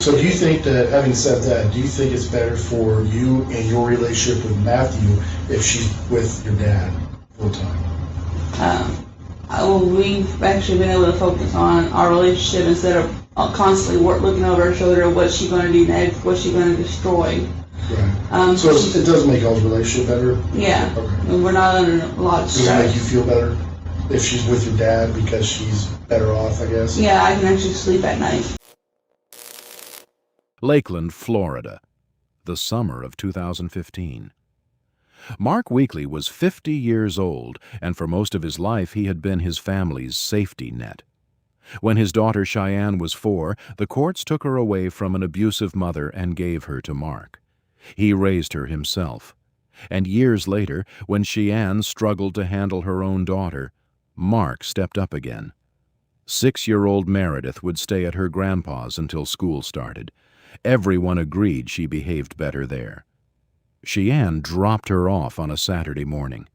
So do you think that, having said that, do you think it's better for you and your relationship with Matthew if she's with your dad full time? We've actually been able to focus on our relationship instead of constantly looking over our shoulder at what's she going to do next, what's she going to destroy. Right. So it does make y'all's relationship better? Yeah. Okay. We're not under a lot of stress. Does it make you feel better if she's with your dad because she's better off, I guess? Yeah, I can actually sleep at night. Lakeland, Florida, the summer of 2015. Mark Weekly was 50 years old, and for most of his life he had been his family's safety net. When his daughter Cheyanne was 4, the courts took her away from an abusive mother and gave her to Mark. He raised her himself. And years later, when Cheyanne struggled to handle her own daughter, Mark stepped up again. 6-year-old Meredith would stay at her grandpa's until school started. Everyone agreed she behaved better there. Cheyanne dropped her off on a Saturday morning.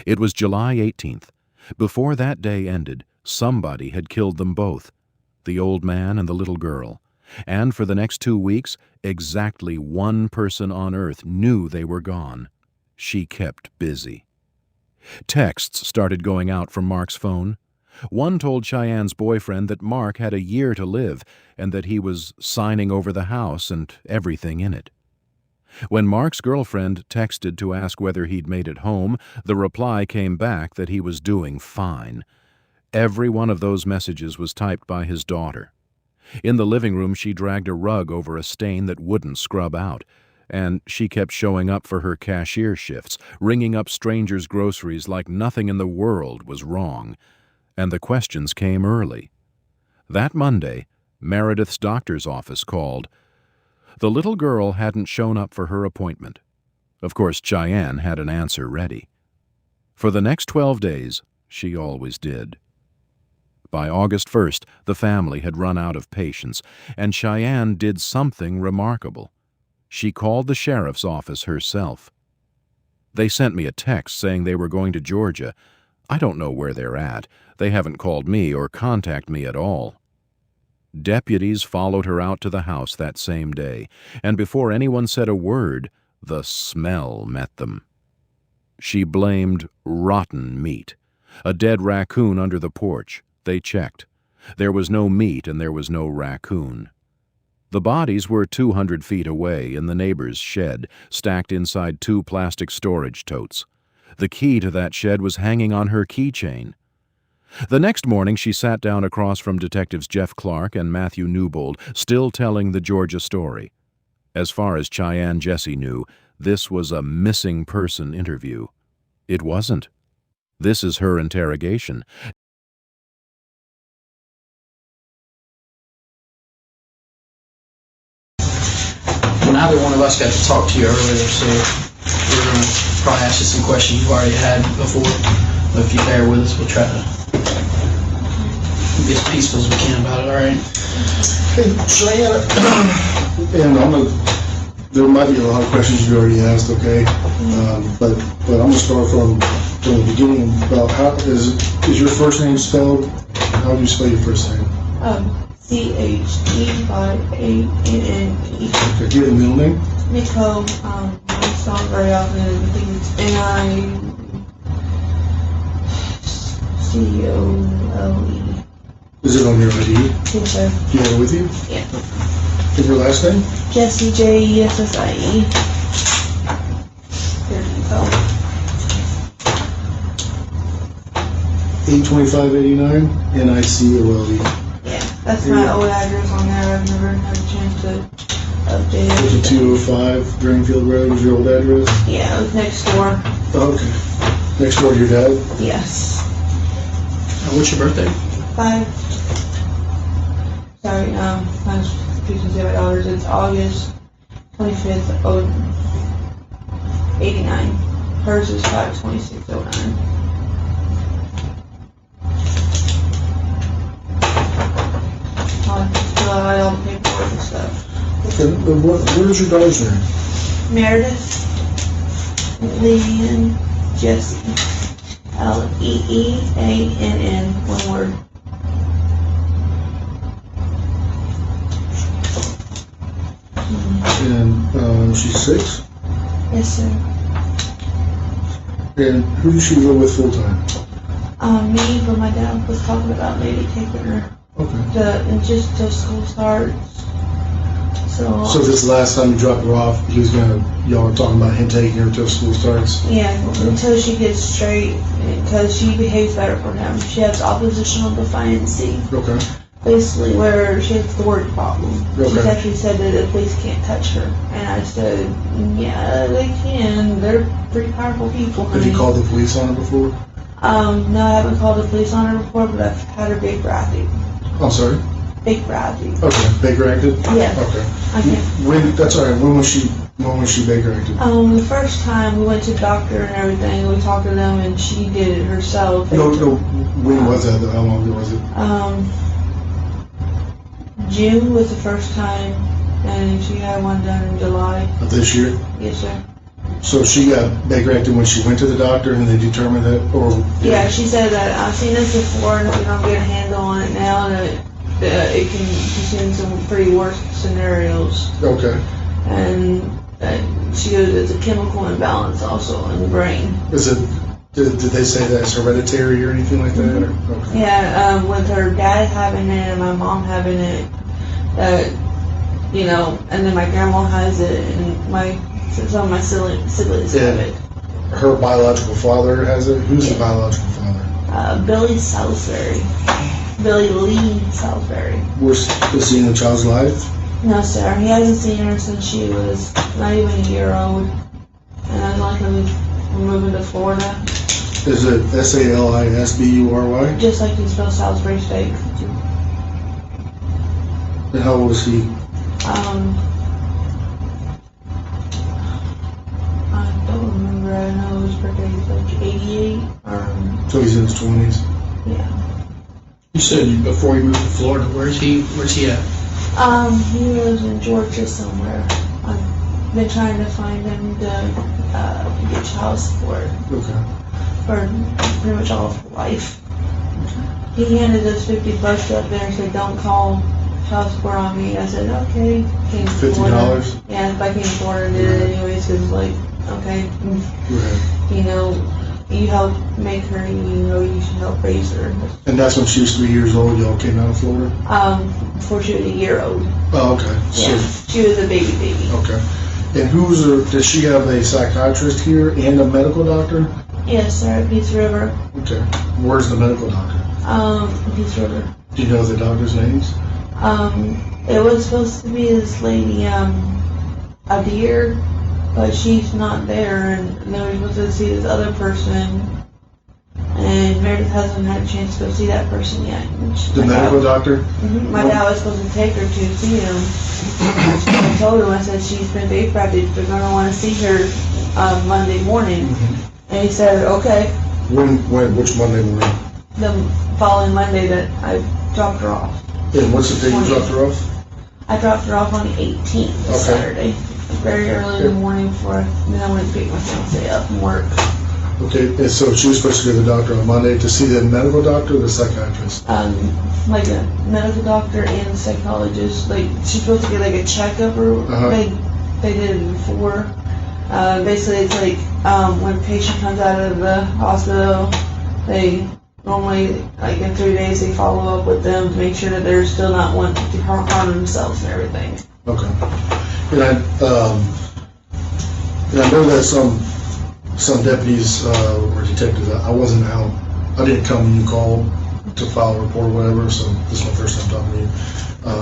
It was July 18th. Before that day ended, somebody had killed them both, the old man and the little girl. And for the next 2 weeks, exactly one person on earth knew they were gone. She kept busy. Texts started going out from Mark's phone. One told Cheyanne's boyfriend that Mark had a year to live and that he was signing over the house and everything in it. When Mark's girlfriend texted to ask whether he'd made it home, the reply came back that he was doing fine. Every one of those messages was typed by his daughter. In the living room, she dragged a rug over a stain that wouldn't scrub out, and she kept showing up for her cashier shifts, ringing up strangers' groceries like nothing in the world was wrong. And the questions came early. That Monday, Meredith's doctor's office called. The little girl hadn't shown up for her appointment. Of course, Cheyanne had an answer ready. For the next 12 days, she always did. By August 1st, the family had run out of patience, and Cheyanne did something remarkable. She called the sheriff's office herself. They sent me a text saying they were going to Georgia. I don't know where they're at. They haven't called me or contacted me at all. Deputies followed her out to the house that same day, and before anyone said a word, the smell met them. She blamed rotten meat. A dead raccoon under the porch. They checked. There was no meat and there was no raccoon. The bodies were 200 feet away in the neighbor's shed, stacked inside 2 plastic storage totes. The key to that shed was hanging on her keychain. The next morning, she sat down across from Detectives Jeff Clark and Matthew Newbold, still telling the Georgia story. As far as Cheyanne Jessie knew, this was a missing person interview. It wasn't. This is her interrogation. Neither one of us got to talk to you earlier, so we're going to probably ask you some questions you've already had before. But if you bear with us, we'll try to be as peaceful as we can about it, all right? Hey, Cheyanne, and there might be a lot of questions you already asked, okay? But I'm going to start from the beginning about how is your first name spelled? How do you spell your first name? Cheyanne. Okay, do you have a middle name? Nicole, I spell it very often. I think it's Nicole. Is it on your ID? I think so. Do you have it with you? Yeah. And your last name? Jessie, Jessie. There's Nicole. 82589 NICOLE. Yeah, that's my old address on there. I've never had a chance to update it. 5205 Greenfield Road was your old address? Yeah, it was next door. Oh, okay. Next door to your dad? Yes. What's your birthday? 5. Sorry, I was confused with my daughters. It's August 25th, 89. Hers is 5/26/09. I'll fill out all the paperwork and stuff. Okay, but what is your daughter's name? Meredith, Leanne, Jessie, Leeann, one word. And she's 6? Yes, sir. And who does she live with full time? Me, but my dad was talking about maybe taking her Okay. just till school starts. So this last time you dropped her off, y'all were talking about him taking her till school starts? Yeah, until she gets straight, because she behaves better for him. She has oppositional defiancy, Okay. basically where she has the word problem. She's Okay. actually said that the police can't touch her. And I said, yeah, they can. They're pretty powerful people. Have you called the police on her before? No, I haven't called the police on her before, but I've had her big bragging. I'm sorry? Big bragging. Okay, Baker acted? Yes. Okay. I can't. That's all right, when was she Baker acted? The first time we went to the doctor and everything, we talked to them and she did it herself. No, when was that though? How long ago was it? June was the first time, and she had one done in July. Of this year? Yes, sir. So she got Baker acted when she went to the doctor and they determined that, or? Yeah, she said that I've seen this before and we don't get a handle on it now, and it can she's seen some pretty worse scenarios. Okay. And she goes, it's a chemical imbalance also in the brain. Did they say that it's hereditary or anything like that? Or? Okay. Yeah, with her dad having it and my mom having it, and then my grandma has it, and some of my siblings have it. Her biological father has it? Who's the biological father? Billy Salisbury. Billy Lee Salisbury. Was he in the child's life? No, sir. He hasn't seen her since she was not even a year old. And I was like, we're moving to Florida. Is it Salisbury? Just like you spell Salisbury Steak. And how old is he? I don't remember. I know his birthday is like 88. So he's in his 20s? Yeah. You said before you moved to Florida, where's he at? He lives in Georgia somewhere. I've been trying to find him to get child support Okay. for pretty much all of his life. He handed us $50 up there and said, don't call child support on me. I said, okay. Came to Florida. $50? Yeah, if I came to Florida and did it anyways, because like, okay, Right. You help make her, you should help raise her. And that's when she was 3 years old, y'all came out of Florida? Before she was a year old. Oh, okay. Yeah, she was a baby. Okay. And does she have a psychiatrist here and a medical doctor? Yes, sir, at Peace River. Okay. Where's the medical doctor? Peace River. Do you know the doctor's names? It was supposed to be this lady, Adair, but she's not there, and then we're supposed to see this other person, and Meredith hasn't had a chance to go see that person yet. The medical doctor? My dad was supposed to take her to see him. I told him, I said, she's been baby rapted, they're going to want to see her Monday morning. And he said, okay. Which Monday morning? The following Monday that I dropped her off. And what's the day you dropped her off? I dropped her off on the 18th, Saturday. Very early in the morning then I went to pick my fiance up from work. Okay, and so she was supposed to go to the doctor on Monday to see the medical doctor or the psychiatrist? Like a medical doctor and a psychologist. Like, she's supposed to get like a checkup or they did it before. Basically it's like when a patient comes out of the hospital, they normally, like in 3 days, they follow up with them to make sure that they're still not wanting to harm themselves and everything. Okay. And I know that some deputies or detectives, I wasn't out, I didn't come when you called to file a report or whatever, so this is my first time talking to you.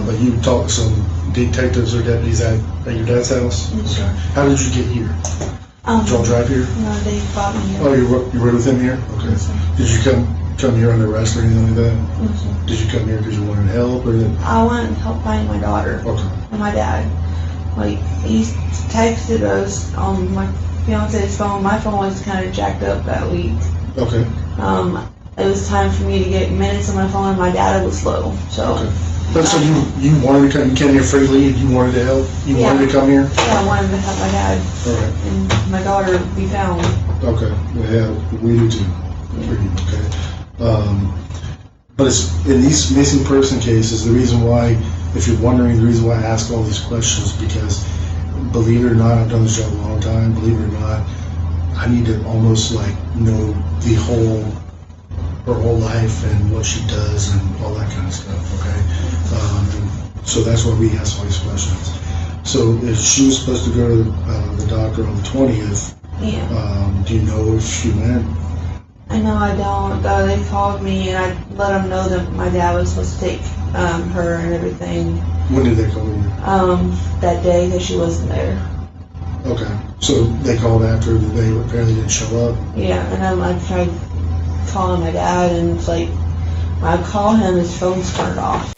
But you talked to some detectives or deputies at your dad's house? Yes, sir. How did you get here? Did y'all drive here? No, they brought me here. Oh, you rode with him here? Okay. Yes, sir. Did you come here under arrest or anything like that? Yes, sir. Did you come here because you wanted help or did? I wanted to help find my daughter Okay. and my dad. Like, he texted us on my fiance's phone. My phone was kind of jacked up that week. Okay. It was time for me to get minutes on my phone, and my data was low. So. Okay. But so you wanted to come, you came here freely, and you wanted to help? You wanted to come here? Yeah, I wanted to help my dad Alright. and my daughter be found. Okay. Yeah, we do too. Okay. But it's, in these missing person cases, the reason why, if you're wondering, the reason why I ask all these questions, because believe it or not, I've done this job a long time, believe it or not, I need to almost like know her whole life and what she does and all that kind of stuff, okay? And so that's why we ask all these questions. So if she was supposed to go to the doctor on the 20th, do you know if she went? No, I don't. They called me and I let them know that my dad was supposed to take her and everything. When did they call you? That day that she wasn't there. Okay, so they called after they apparently didn't show up? Yeah, and I tried calling my dad, and it's like, when I call him, his phone's turned off.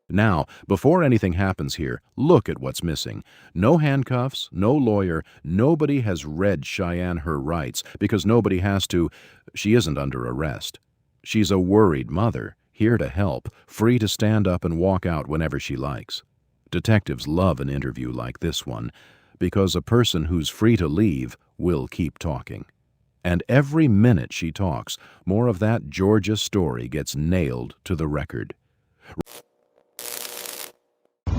Now, before anything happens here, look at what's missing. No handcuffs, no lawyer, nobody has read Cheyanne her rights because nobody has to. She isn't under arrest. She's a worried mother, here to help, free to stand up and walk out whenever she likes. Detectives love an interview like this one because a person who's free to leave will keep talking. And every minute she talks, more of that Georgia story gets nailed to the record.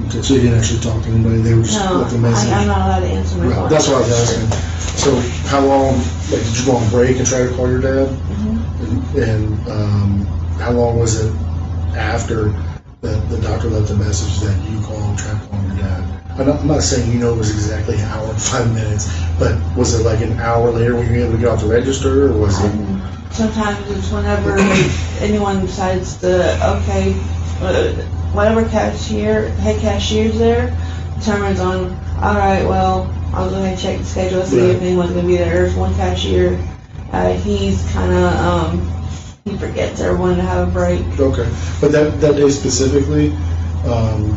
Okay, so you didn't actually talk to anybody, they were just left a message? I'm not allowed to answer my phone. That's what I was asking. So how long, like, did you go on break and try to call your dad? Mm-hmm. And how long was it after the doctor left the message that you called and tried calling your dad? I'm not saying it was exactly an hour and 5 minutes, but was it like an hour later when you were able to get off the register, or was it? Sometimes it's whenever anyone decides to, whatever head cashier's there determines on, alright, well, I'll go ahead and check the schedule, see if anyone's going to be there. There's one cashier, he's kind of, he forgets everyone to have a break. Okay, but that day specifically,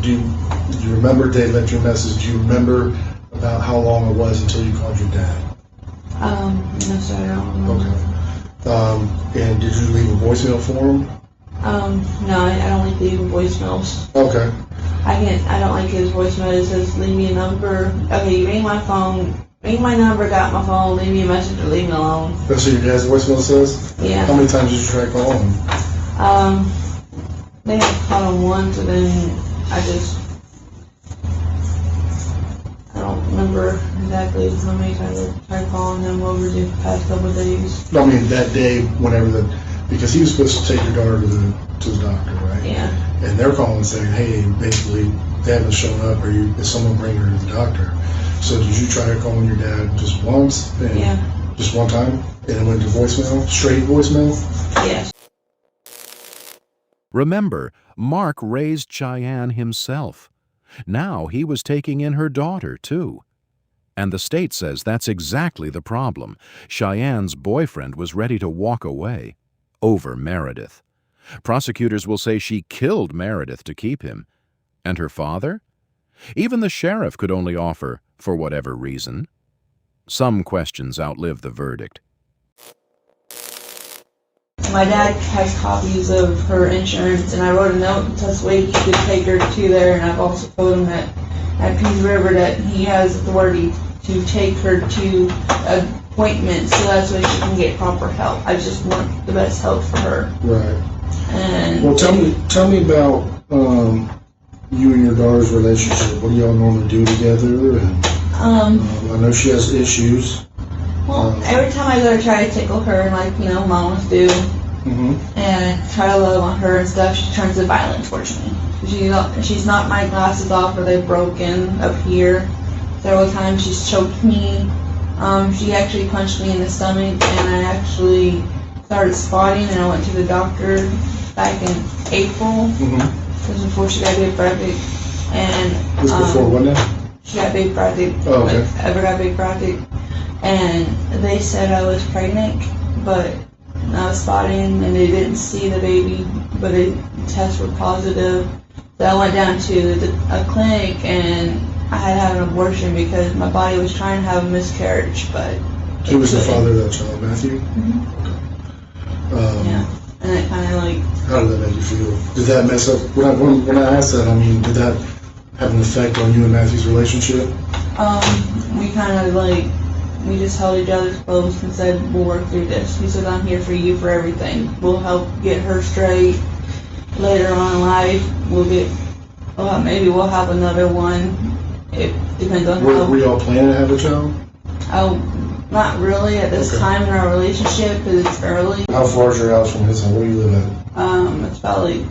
do you remember they left your message? Do you remember about how long it was until you called your dad? No sir, I don't remember. Okay. And did you leave a voicemail for him? No, I don't like leaving voicemails. Okay. I don't like his voicemail. It says, leave me a number. Okay, you ring my phone, ring my number, got my phone, leave me a message or leave me alone. That's what your dad's voicemail says? Yeah. How many times did you try calling him? They had called him once, and then I don't remember exactly how many times I tried calling him over the past couple of days. I mean, that day, because he was supposed to take your daughter to the doctor, right? Yeah. And they're calling saying, hey, basically, they haven't shown up, or is someone bringing her to the doctor? So did you try calling your dad just once? Yeah. Just one time? And it went to voicemail? Straight voicemail? Yes. Remember, Mark raised Cheyanne himself. Now he was taking in her daughter, too. And the state says that's exactly the problem. Cheyanne's boyfriend was ready to walk away over Meredith. Prosecutors will say she killed Meredith to keep him. And her father? Even the sheriff could only offer, for whatever reason. Some questions outlive the verdict. My dad has copies of her insurance, and I wrote a note to way he could take her to there, and I've also told him that at Peace River that he has authority to take her to appointments so that's way she can get proper help. I just want the best help for her. Right. And well, tell me about you and your daughter's relationship. What do y'all normally do together? And I know she has issues. Well, every time I go to try to tickle her, like mamas do, and try to love on her and stuff, she turns it violent towards me. She's knocked my glasses off, or they've broken up here. Several times she's choked me. She actually punched me in the stomach, and I actually started spotting, and I went to the doctor back in April. This was before she got big bracket. And this before what now? She got big bracket. Oh, okay. Ever got big bracket. And they said I was pregnant, but I was spotting, and they didn't see the baby, but the tests were positive. So I went down to a clinic, and I had to have an abortion because my body was trying to have a miscarriage, but Who was the father of that child, Matthew? Yeah, and it kind of like... How did that make you feel? Did that mess up? When I asked that, I mean, did that have an effect on you and Matthew's relationship? We kind of like... We just held each other's close and said, we'll work through this. He said, I'm here for you for everything. We'll help get her straight. Later on in life, maybe we'll have another one. it depends on Were y'all planning to have a child? Not really at this time in our relationship, because it's early. How far is your house from his home? Where do you live at? It's about like,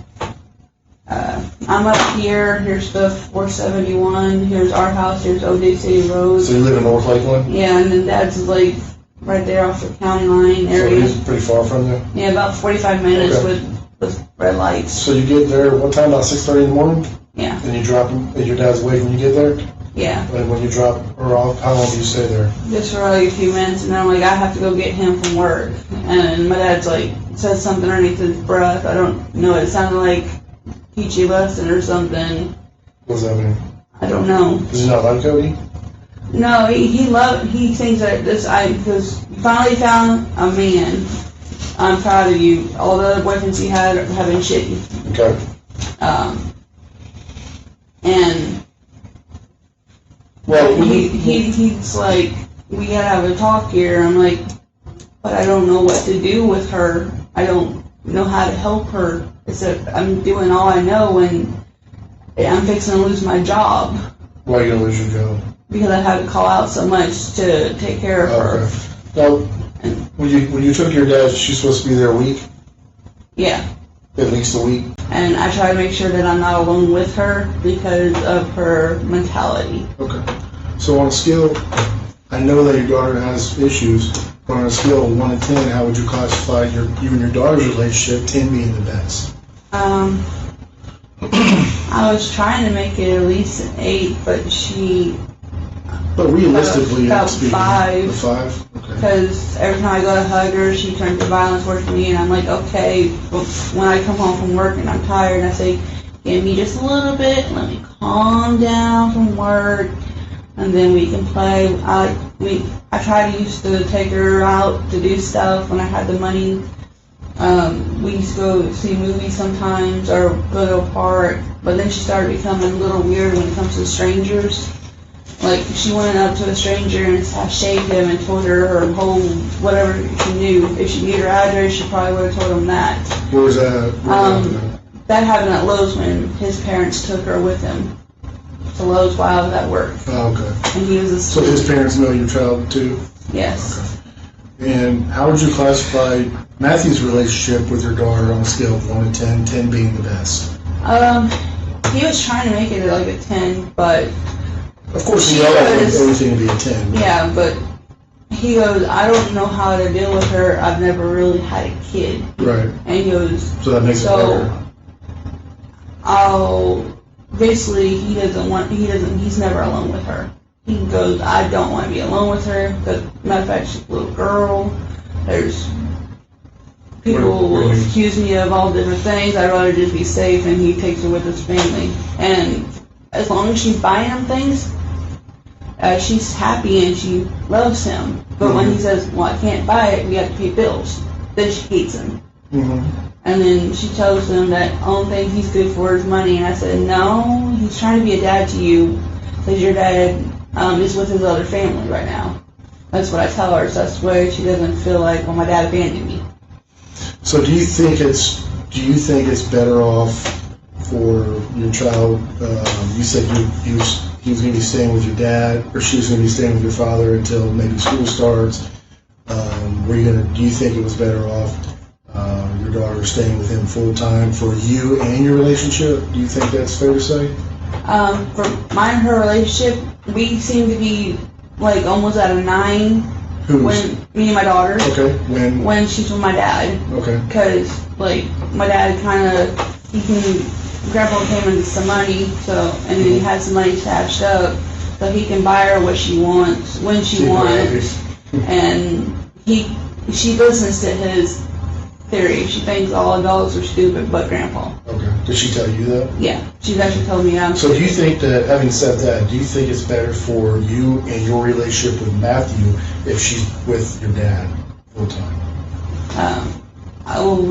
I'm up here, here's the 471, here's our house, here's O'Day City Road. So you live in North Lakeland? Yeah, and then Dad's is like right there off the county line So area. he's pretty far from there? Yeah, about 45 minutes Okay. with red lights. So you get there, what time, about 6:30 in the morning? Yeah, And you drop him, and your dad's awake when you get there? yeah. And when you drop her off, how long do you stay there? Just for like a few minutes, and then I'm like, I have to go get him from work. And my dad's like, says something underneath his breath. I don't know, it sounded like teach you a lesson or something. What does that mean? I don't know. Does he not like Cody? No, he thinks that because you finally found a man. I'm proud of you. All the other boyfriends you had have been shitty. Okay. And Well, he's like, we gotta have a talk here. I'm like, but I don't know what to do with her. I don't know how to help her. Except I'm doing all I know, and I'm fixing to lose my job why are you gonna lose your job? because I had to call out so much to take care of her. Okay. Now, when you took your dad, she's supposed to be there a week? Yeah. At least a week? And I try to make sure that I'm not alone with her because of her mentality. Okay. So on a scale, I know that your daughter has issues, but on a scale of 1 to 10, how would you classify you and your daughter's relationship, 10 being the best? I was trying to make it at least an 8, but she, But realistically, About it's being 5. a 5? Okay. because every time I go to hug her, she turns to violence towards me, and I'm like, okay, but when I come home from work and I'm tired, I say, give me just a little bit, let me calm down from work, and then we can play. I try to used to take her out to do stuff when I had the money. We used to go see movies sometimes or go to a park, but then she started becoming a little weird when it comes to strangers. Like, she went up to a stranger and shaved him and told her whole, whatever she knew. If she knew her address, she probably would have told him that. Where was that? That happened at Lowe's when his parents took her with him to Lowe's while I was at work. Oh, okay. And he was a So his parents know your child too? Yes. Okay. And how would you classify Matthew's relationship with your daughter on a scale of 1 to 10, 10 being the best? He was trying to make it like a 10, but Of course, you all want everything to be a 10. yeah, but he goes, I don't know how to deal with her. I've never really had a kid. Right. And he goes, So that makes it better. Basically, he's never alone with her. He goes, I don't want to be alone with her, because, matter of fact, she's a little girl. There's people will accuse me of all different things. I'd rather just be safe, and he takes her with his family. And as long as she's buying him things, she's happy and she loves him. But when he says, well, I can't buy it, we have to pay bills, then she hates him. Mm-hmm. And then she tells him that only thing he's good for is money. And I said, no, he's trying to be a dad to you because your dad is with his other family right now. That's what I tell her. So that's why she doesn't feel like, well, my dad abandoned me. So do you think it's better off for your child? You said he was going to be staying with your dad, or she was going to be staying with your father until maybe school starts. Do you think it was better off your daughter staying with him full time for you and your relationship? Do you think that's fair to say? For mine and her relationship, we seem to be like almost at a 9. When me and my daughter. Okay. When she's with my dad. Okay. Because like my dad Grandpa came into some money, and then he had some money stashed up, so he can buy her what she wants when she wants, and she listens to his theory. She thinks all adults are stupid but Grandpa. Okay. Did she tell you that? Yeah, she's actually told me I'm So do you think that, having said that, do you think it's better for you and your relationship with Matthew if she's with your dad full time?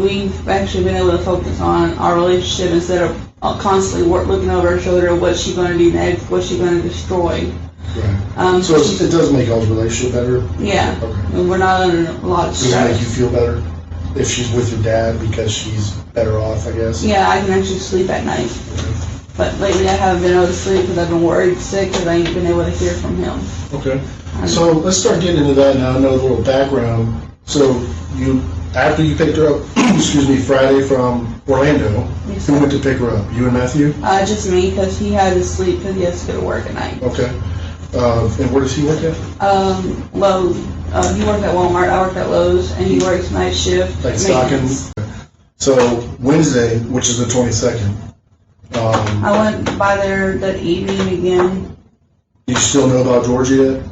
We've actually been able to focus on our relationship instead of constantly looking over her shoulder, what's she going to do next, what's she going to destroy. Right. So it does make y'all's relationship better? Yeah. Okay. And we're not under a lot of stress. Does it make you feel better if she's with your dad because she's better off, I guess? Yeah, I can actually sleep at night. Okay. But lately I haven't been able to sleep because I've been worried sick because I ain't been able to hear from him. Okay. So let's start getting into that now. I know a little background. So after you picked her up, excuse me, Friday from Orlando, Yes, who sir. went to pick her up? You and Matthew? Just me because he had to sleep because he has to go to work at night. Okay. And where does he work at? Lowe's. He worked at Walmart, I worked at Lowe's, and he works night shift. Like maintenance. stocking. So Wednesday, which is the 22nd. I went by there that evening again. Do you still know about Georgia yet?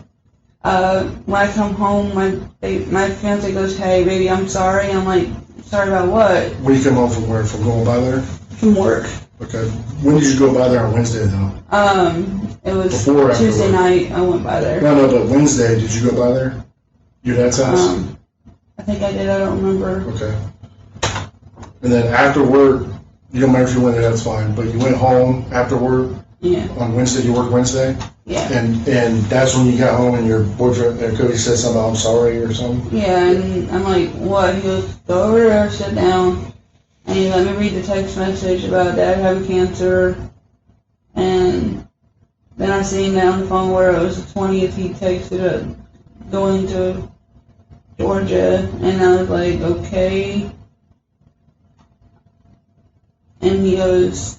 When I come home, my fiance goes, "Hey, baby, I'm sorry." I'm like, "Sorry about what?" When you come home from work, from going by there? From work. Okay. When did you go by there on Wednesday, though? It was Before or after Tuesday work? night. I went by there. No, but Wednesday, did you go by there? Your dad's house? I think I did. I don't remember. Okay. And then after work, you don't matter if you went there, that's fine, but you went home after work Yeah. on Wednesday, you worked Wednesday? Yeah. And that's when you got home and your boyfriend, Cody said something about, "I'm sorry," or something? Yeah, and I'm like, "What?" He goes, "Go over there, sit down." And he let me read the text message about Dad having cancer. And then I seen that on the phone where it was the 20th, he texted it going to Georgia. And I was like, okay. And he goes,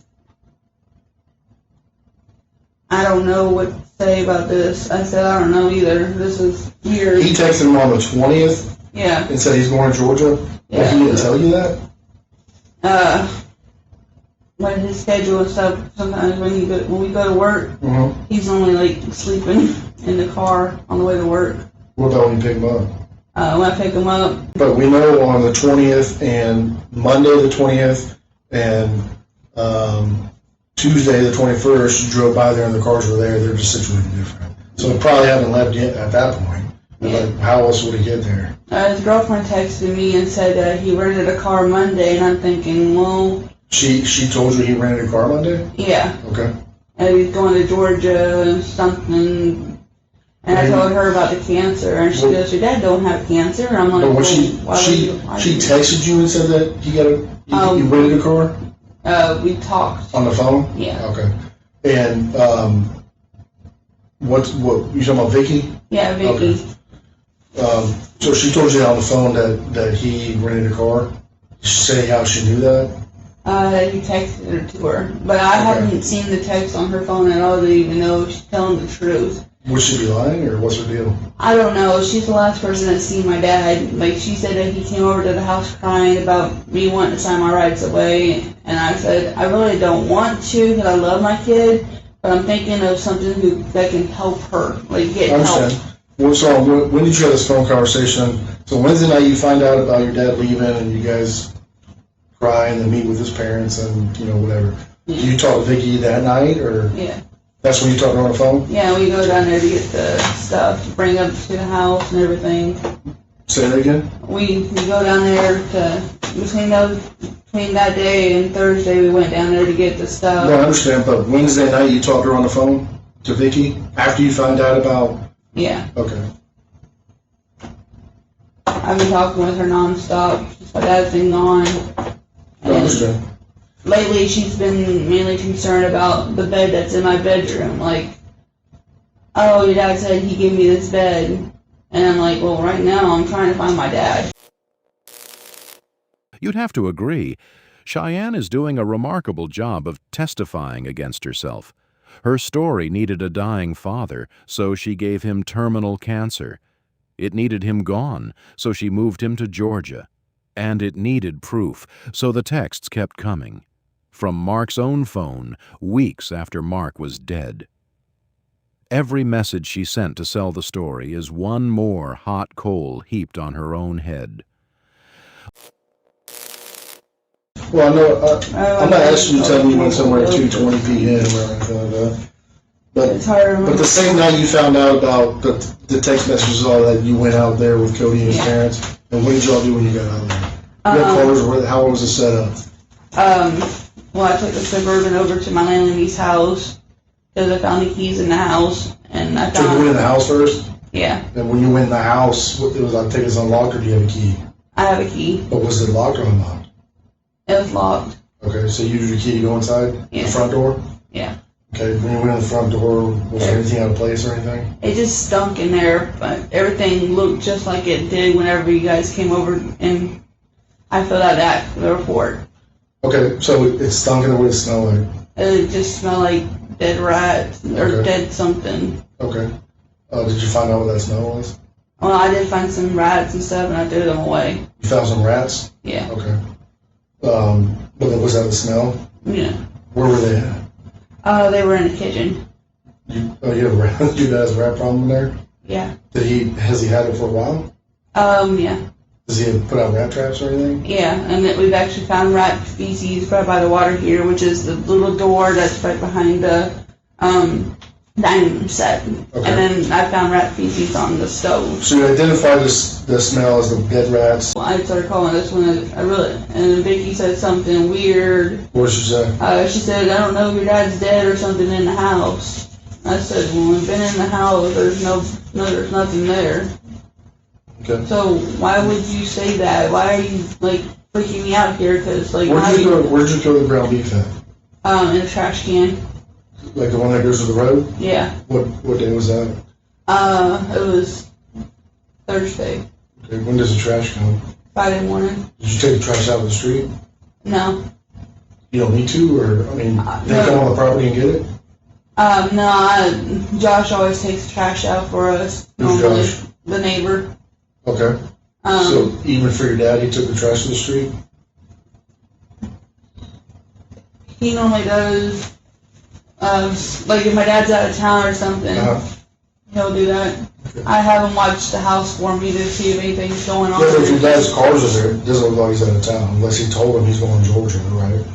"I don't know what to say about this." I said, "I don't know either. This is weird." He texted him on the 20th Yeah. and said he's going to Georgia? Yeah. But he didn't tell you that? But his schedule and stuff, sometimes when we go to work, Mm-hmm. he's only like sleeping in the car on the way to work. What about when you pick him up? When I pick him up, But we know on the 20th and Monday the 20th and Tuesday the 21st, you drove by there and the cars were there. They're just situated different. So we probably haven't left yet at that point. But Yeah. like, how else would he get there? his girlfriend texted me and said that he rented a car Monday, and I'm thinking, well, She told you he rented a car Monday? yeah, Okay. and he's going to Georgia and something. And I told her about the cancer, and she goes, "Your dad don't have cancer." And I'm like, But when well, she why she texted you and said that he rented a car we talked. on the phone? Yeah. Okay. And what you talking about, Vicky? Yeah, Vicky. Okay. So she told you on the phone that he rented a car? Did she say how she knew that? He texted it to her, but I haven't seen the text on her phone at all to even know if she's telling the truth. Would she be lying, or what's her deal? I don't know. She's the last person that's seen my dad. Like, she said that he came over to the house crying about me wanting to sign my rights away, and I said, I really don't want to because I love my kid, but I'm thinking of something that can help her, like get I help. understand. Well, so when did you have this phone conversation? So Wednesday night you find out about your dad leaving, and you guys cry and then meet with his parents and, whatever. Yeah. Do you talk to Vicky that night, or Yeah. that's when you talk to her on the phone? Yeah, we go down there to get the stuff, bring up to the house and everything. Say that again? We go down there between that day and Thursday, we went down there to get the stuff. No, I understand, but Wednesday night you talked to her on the phone to Vicky after you found out about. Yeah, Okay. I've been talking with her nonstop. My dad's been gone. I understand. Lately, she's been mainly concerned about the bed that's in my bedroom. Like, oh, your dad said he gave me this bed. And I'm like, well, right now I'm trying to find my dad. You'd have to agree. Cheyanne is doing a remarkable job of testifying against herself. Her story needed a dying father, so she gave him terminal cancer. It needed him gone, so she moved him to Georgia. And it needed proof, so the texts kept coming. From Mark's own phone, weeks after Mark was dead. Every message she sent to sell the story is one more hot coal heaped on her own head. Well, I know, I'm not asking you to tell me you went somewhere at 2:20 p.m. or anything like that. It's hard to remember. But the same night you found out about the text messages, all that, you went out there with Cody and his parents. And what did y'all do when you got out there? What cars, how was it set up? Well, I took the Suburban over to my landlady's house because I found the keys in the house, and I So you went in found, the house first? yeah, And when you went in the house, it was like, take it's unlocked, or do you have a key? I have a key. But was it locked or unlocked? It was locked. Okay, so you used your key to go inside Yeah. the front door? Yeah. Okay, when you went in the front door, was there anything out of place or anything? It just stunk in there, but everything looked just like it did whenever you guys came over and I filled out the report. Okay, so it stunk in there. What did it smell like? It just smelled like dead rats or dead something. Okay. Did you find out what that smell was? Well, I did find some rats and stuff, and I threw them away. You found some rats? Yeah. Okay. But was that the smell? Yeah. Where were they at? They were in the kitchen. You have a rat, your dad has a rat problem in there? Yeah. Has he had it for a while? Yeah. Does he put out rat traps or anything? Yeah, and we've actually found rat feces right by the water heater, which is the little door that's right behind the dining room set. Okay. And then I found rat feces on the stove. So you identified the smell as the dead rats? Well, I started calling this one, and Vicky said something weird. What did she say? She said, I don't know if your dad's dead or something in the house. I said, well, we've been in the house, there's nothing there. Okay. So why would you say that? Why are you like freaking me out here? Cause like where'd you throw the ground beef at? In a trash can. Like the one that goes to the road? Yeah. What day was that? It was Thursday. Okay. When does the trash come? Friday morning. Did you take the trash out of the street? No. You don't need to, or they come on the property and get it? No. Josh always takes the trash out for us. Who's Josh? The neighbor. Okay. So even for your dad, he took the trash to the street? He normally does. Like if my dad's out of town or something, he'll do that. Okay. I haven't watched the house for me to see if anything's going on. Yeah, but if your dad's car's in there, it doesn't look like he's out of town, unless he told him he's going to Georgia, right?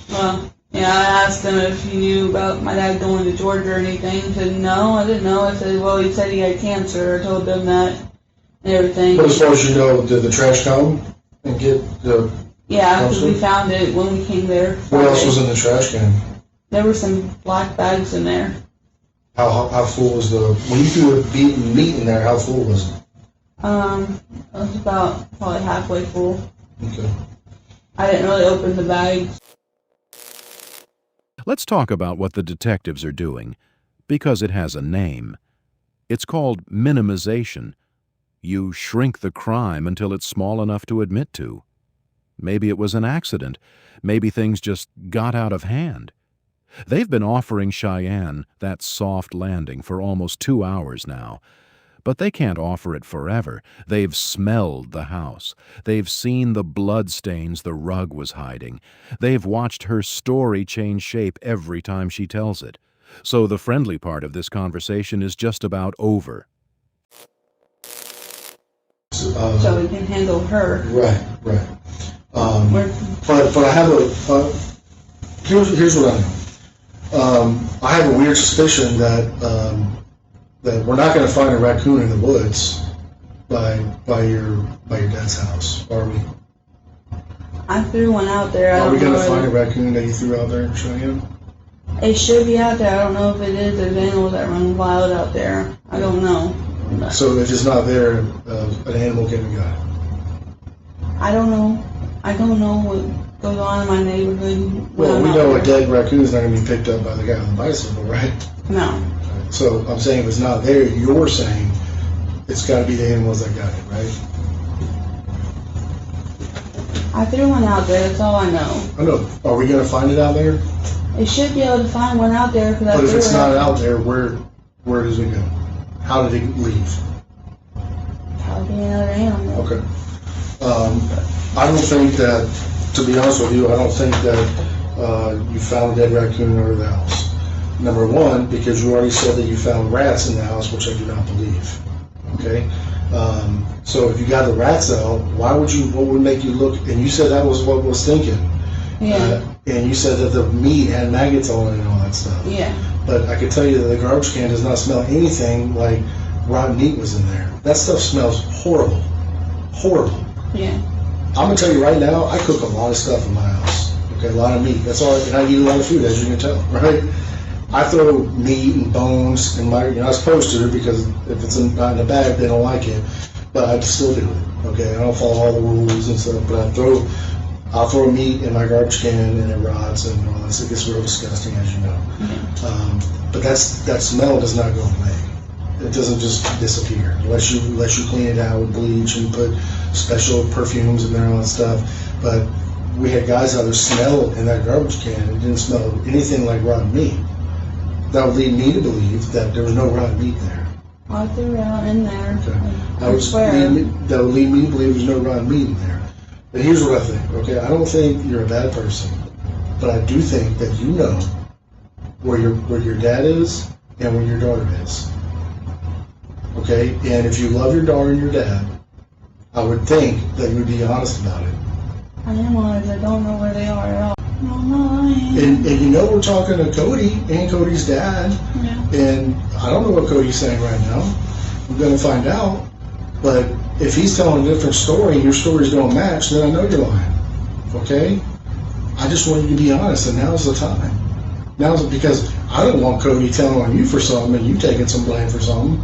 Well, yeah, I asked him if he knew about my dad going to Georgia or anything. He said, no, I didn't know. I said, well, he said he had cancer. I told him that and everything. But as far as you know, did the trash come and get the... Yeah, because we found it when we came there. What else was in the trash can? There were some black bags in there. How full was when you threw the meat in there, how full was it? It was about probably halfway full. Okay. I didn't really open the bags. Let's talk about what the detectives are doing, because it has a name. It's called minimization. You shrink the crime until it's small enough to admit to. Maybe it was an accident. Maybe things just got out of hand. They've been offering Cheyanne that soft landing for almost 2 hours now. But they can't offer it forever. They've smelled the house. They've seen the blood stains the rug was hiding. They've watched her story change shape every time she tells it. So the friendly part of this conversation is just about over. So we can handle her. Right. But I have here's what I know. I have a weird suspicion that we're not going to find a raccoon in the woods by your dad's house, are we? I threw one out there. Are we going to find a raccoon that you threw out there, Cheyanne? It should be out there. I don't know if it is. There's animals that run wild out there. I don't know. So if it's not there, an animal can be got it. I don't know. I don't know what goes on in my neighborhood. Well, we know a dead raccoon is not going to be picked up by the guy on the bicycle, right? No. So I'm saying if it's not there, you're saying it's got to be the animals that got it, right? I threw one out there. That's all I know. I know. Are we going to find it out there? It should be able to find one out there. But if it's not out there, where does it go? How did it leave? Probably another animal. Okay. I don't think that, to be honest with you, I don't think that you found a dead raccoon over the house. Number one, because you already said that you found rats in the house, which I do not believe. Okay? So if you got the rats out, what would make you look, and you said that was what was thinking. Yeah. And you said that the meat had maggots on it and all that stuff. Yeah. But I can tell you that the garbage can does not smell anything like rotten meat was in there. That stuff smells horrible. Horrible. Yeah. I'm gonna tell you right now, I cook a lot of stuff in my house. Okay, a lot of meat. That's all, and I eat a lot of food, as you can tell, right? I throw meat and bones in my, you're not supposed to, because if it's not in a bag, they don't like it. But I still do it. Okay, I don't follow all the rules and stuff, but I throw I'll throw meat in my garbage can and it rots and all this. It gets real disgusting, as you know. But that smell does not go away. It doesn't just disappear unless you clean it out with bleach and put special perfumes in there and all that stuff. But we had guys out there smell in that garbage can. It didn't smell anything like rotten meat. That would lead me to believe that there was no rotten meat there. I threw it out in there. Okay. I swear. That would lead me to believe there's no rotten meat in there. But here's what I think, okay? I don't think you're a bad person, but I do think that you know where your dad is and where your daughter is. Okay? And if you love your daughter and your dad, I would think that you would be honest about it. I am honest. I don't know where they are at all. No, I am. And you know we're talking to Cody and Cody's dad. Yeah. And I don't know what Cody's saying right now. I'm going to find out. But if he's telling a different story and your stories don't match, then I know you're lying. Okay? I just want you to be honest, and now's the time. Because I don't want Cody telling on you for something and you taking some blame for something.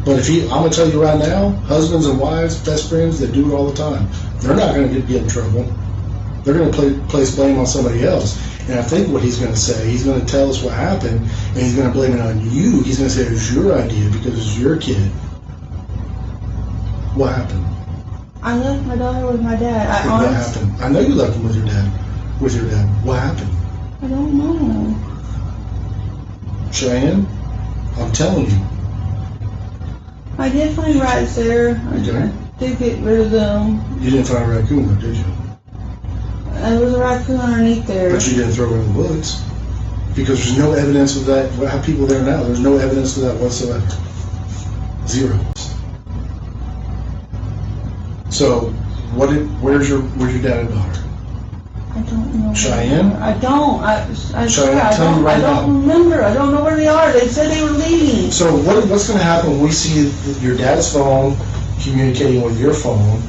But I'm going to tell you right now, husbands and wives, best friends, they do it all the time. They're not going to get in trouble. They're going to place blame on somebody else. And I think what he's going to say, he's going to tell us what happened, and he's going to blame it on you. He's going to say it was your idea because it was your kid. What happened? I left my daughter with my dad. What happened? I know you left him with your dad. What happened? I don't know. Cheyanne, I'm telling you. I did find rats there. Okay. I did get rid of them. You didn't find a raccoon though, did you? There was a raccoon underneath there. But you didn't throw it in the woods. Because there's no evidence of that. We have people there now. There's no evidence of that whatsoever. Zero. So, where's your dad and daughter? I don't know. Cheyanne? I don't. I swear, Cheyanne, tell me right now. I don't remember. I don't know where they are. They said they were leaving. So what's going to happen when we see your dad's phone communicating with your phone?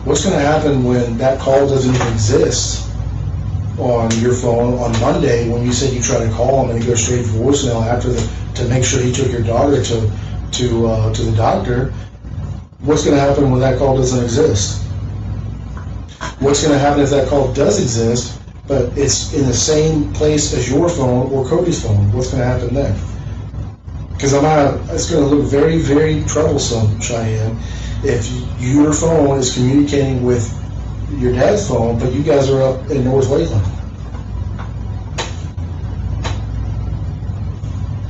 What's going to happen when that call doesn't even exist on your phone on Monday when you said you tried to call him and it goes straight to voicemail to make sure he took your daughter to the doctor? What's going to happen when that call doesn't exist? What's going to happen if that call does exist, but it's in the same place as your phone or Cody's phone? What's going to happen then? Because it's going to look very, very troublesome, Cheyanne, if your phone is communicating with your dad's phone, but you guys are up in North Wayland.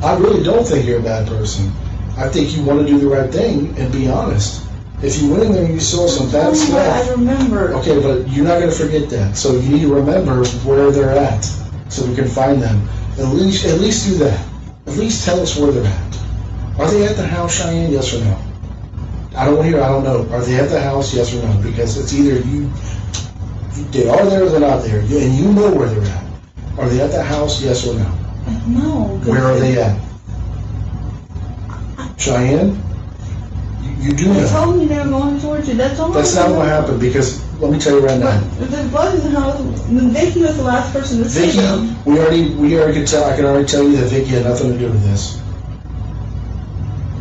I really don't think you're a bad person. I think you want to do the right thing and be honest. If you went in there and you saw some bad stuff, I remember. Okay, but you're not going to forget that. So you need to remember where they're at, so we can find them. At least do that. At least tell us where they're at. Are they at the house, Cheyanne? Yes or no? I don't hear. I don't know. Are they at the house? Yes or no? Because it's either they are there or they're not there, and you know where they're at. Are they at the house? Yes or no? No. Where are they at? Cheyanne? You do know. They told me they were going towards you. That's all. That's not what happened, because let me tell you right now. But if it wasn't the house, Vicky was the last person to see Vicky, them. we already could tell. I can already tell you that Vicky had nothing to do with this.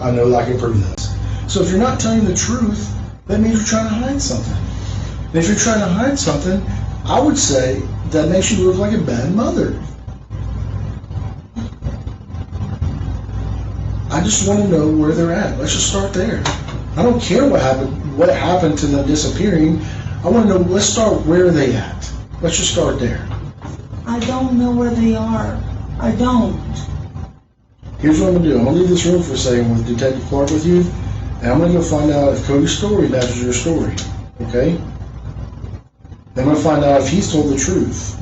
I know that I can prove this. So if you're not telling the truth, that means you're trying to hide something. And if you're trying to hide something, I would say that makes you look like a bad mother. I just want to know where they're at. Let's just start there. I don't care what happened to them disappearing. I want to know, let's start where are they at. Let's just start there. I don't know where they are. I don't. Here's what I'm going to do. I'm going to leave this room for a second with Detective Clark with you, and I'm going to go find out if Cody's story matches your story. Okay? Then I'm going to find out if he's told the truth.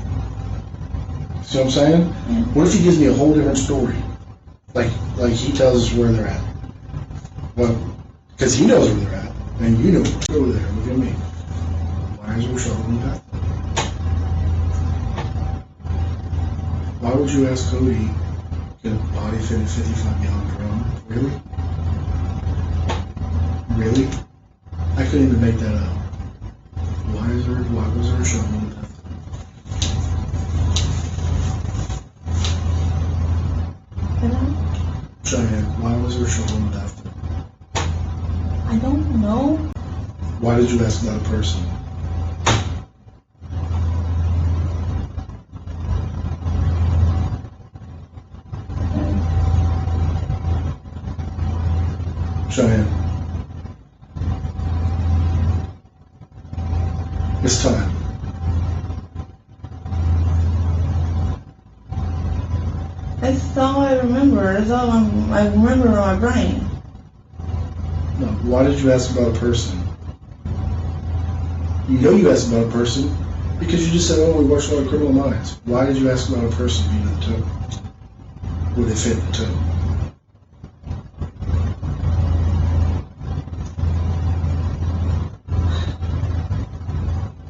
See what I'm saying? Yeah. What if he gives me a whole different story? Like he tells us where they're at. Well, because he knows where they're at, and you know where. Go there. Look at me. Why is there trouble in that? Why would you ask Cody to get a body fitted 55-gallon drum? Really? Really? I couldn't even make that up. Why was there a shovel in that? Cheyanne, why was there a shovel in the bathtub? I don't know. Why did you ask another person? Cheyanne. It's time. That's all I remember. That's all I remember in my brain. No, why did you ask about a person? You know you asked about a person because you just said, oh, we watch a lot of Criminal Minds. Why did you ask about a person being in the tote? Would they fit in the tote?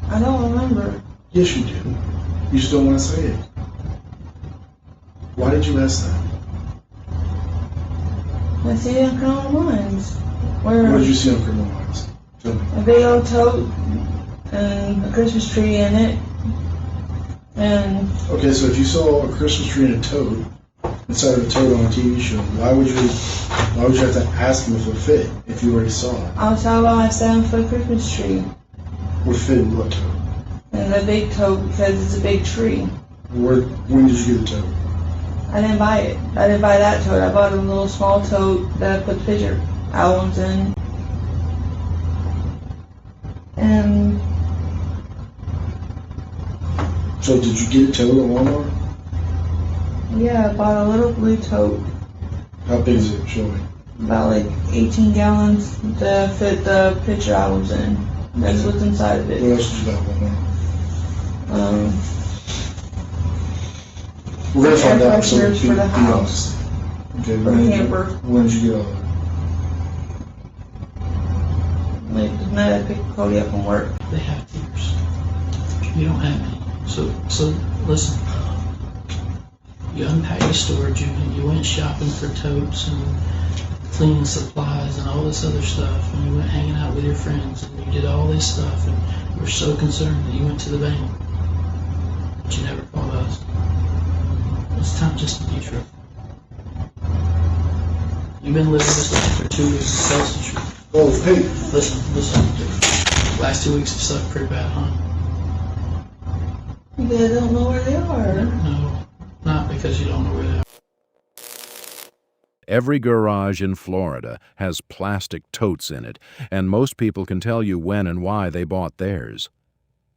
I don't remember. Yes, you do. You just don't want to say it. Why did you ask that? I see it in Criminal Minds. Where What did you see on Criminal Minds? Tell me. a big old tote and a Christmas tree in it. And Okay, so if you saw a Christmas tree in a tote, inside of a tote on a TV show, why would you have to ask them if it would fit if you already saw it? I was talking about my 7-foot Christmas tree. Would fit in what tote? And a big tote because it's a big tree. When did you get the tote? I didn't buy it. I didn't buy that tote. I bought a little small tote that I put picture albums in. And So did you get a tote at Walmart? yeah, I bought a little blue tote, How big is it? Show me. about like 18 gallons to fit the picture albums in. That's what's inside of What it. else did you buy at Walmart? We're gonna find air out. So fresheners be for the honest. house. Okay. For the hamper. When did you get all that? Like the night I picked Cody up from work. They have tears. You don't have any. So listen. You unpacked your storage unit, you went shopping for totes and cleaning supplies and all this other stuff, and you went hanging out with your friends, and you did all this stuff, and you were so concerned that you went to the bank, but you never called us. It's time just to be truthful. You've been living this life for 2 weeks, tell us the truth. Oh, hey. Listen. Last 2 weeks have sucked pretty bad, huh? They don't know where they are. No, not because you don't know where they are. Every garage in Florida has plastic totes in it, and most people can tell you when and why they bought theirs.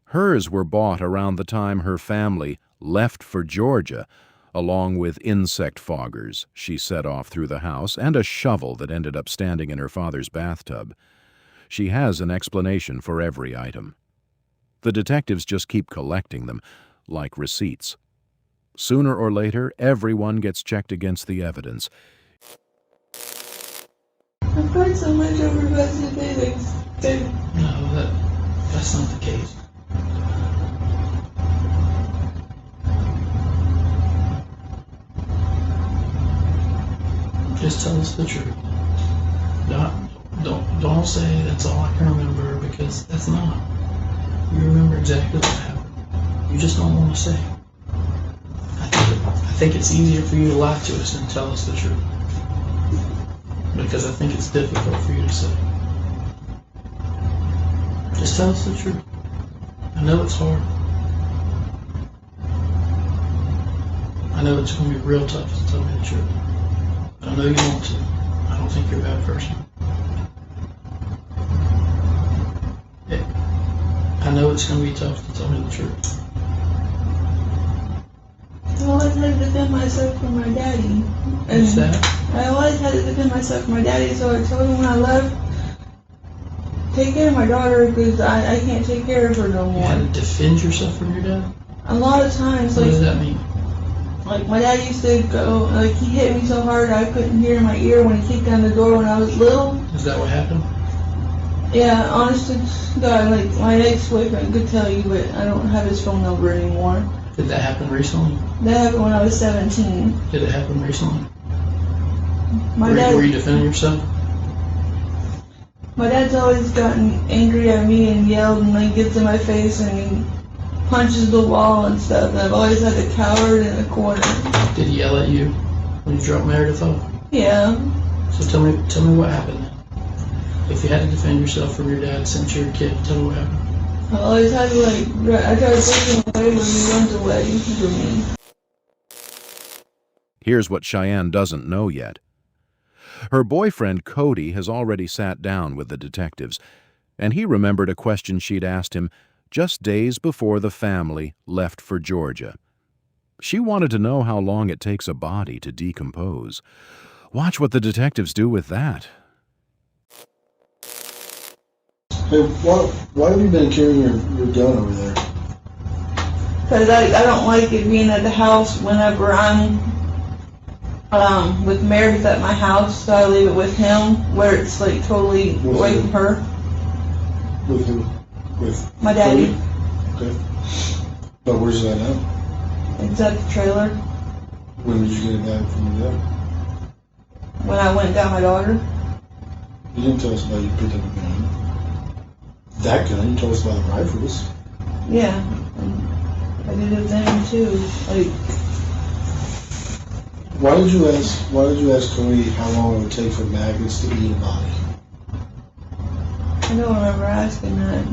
Hers were bought around the time her family left for Georgia, along with insect foggers she set off through the house and a shovel that ended up standing in her father's bathtub. She has an explanation for every item. The detectives just keep collecting them, like receipts. Sooner or later, everyone gets checked against the evidence. I've heard so much over Plastic Totes. No, that's not the case. Just tell us the truth. Don't say that's all I can remember, because that's not. You remember exactly what happened. You just don't want to say. I think it's easier for you to lie to us than tell us the truth, because I think it's difficult for you to say. Just tell us the truth. I know it's hard. I know it's going to be real tough to tell me the truth. But I know you want to. I don't think you're a bad person. I know it's going to be tough to tell me the truth. I always had to defend myself from my daddy. What's that? I always had to defend myself from my daddy, so I told him when I left, take care of my daughter, because I can't take care of her no You more. had to defend yourself from your dad? A lot of times, What does like, that mean? like my dad used to go, like he hit me so hard I couldn't hear in my ear when he kicked down the door when I was little. Is that what happened? Yeah, honest to God, like my ex-boyfriend could tell you, but I don't have his phone number anymore. Did that happen recently? That happened when I was 17. Did it happen recently? My dad. Were you defending yourself? My dad's always gotten angry at me and yelled and like gets in my face and he punches the wall and stuff, and I've always had the coward in the corner. Did he yell at you when you dropped Meredith off? Yeah. So tell me what happened then. If you had to defend yourself from your dad since you were a kid, tell me what happened. I always had to I try to push him away when he runs away from me. Here's what Cheyanne doesn't know yet. Her boyfriend, Cody, has already sat down with the detectives, and he remembered a question she'd asked him just days before the family left for Georgia. She wanted to know how long it takes a body to decompose. Watch what the detectives do with that. Hey, why have you been carrying your gun over there? Because I don't like it being at the house whenever I'm with Meredith at my house, so I leave it with him, where it's like totally With away who? from her. With who? With My daddy. Okay. But where's that now? It's at the trailer. When did you get it back from your dad? When I went and got my daughter. You didn't tell us about you picked up a gun. That gun, you told us about the rifles. Yeah. And I did it then too. Like, Why did you ask Cody how long it would take for maggots to eat a body? I don't remember asking that.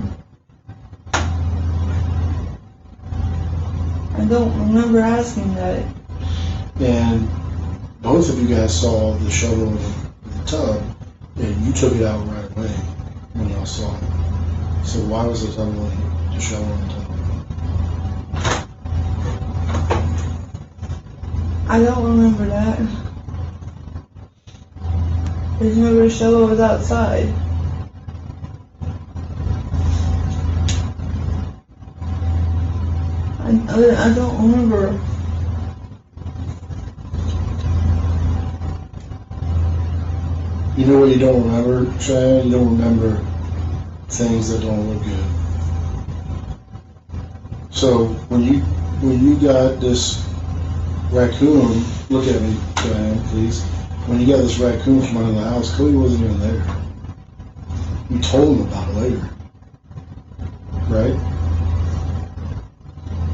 I don't remember asking that. And both of you guys saw the shovel in the tub, and you took it out right away when y'all saw it. So why was the shovel in the tub? I don't remember that. I just remember the shovel was outside. I don't remember. You know what you don't remember, Cheyanne? You don't remember things that don't look good. So when you got this raccoon, look at me, Cheyanne, please. When you got this raccoon from under the house, Cody wasn't even there. You told him about it later, right?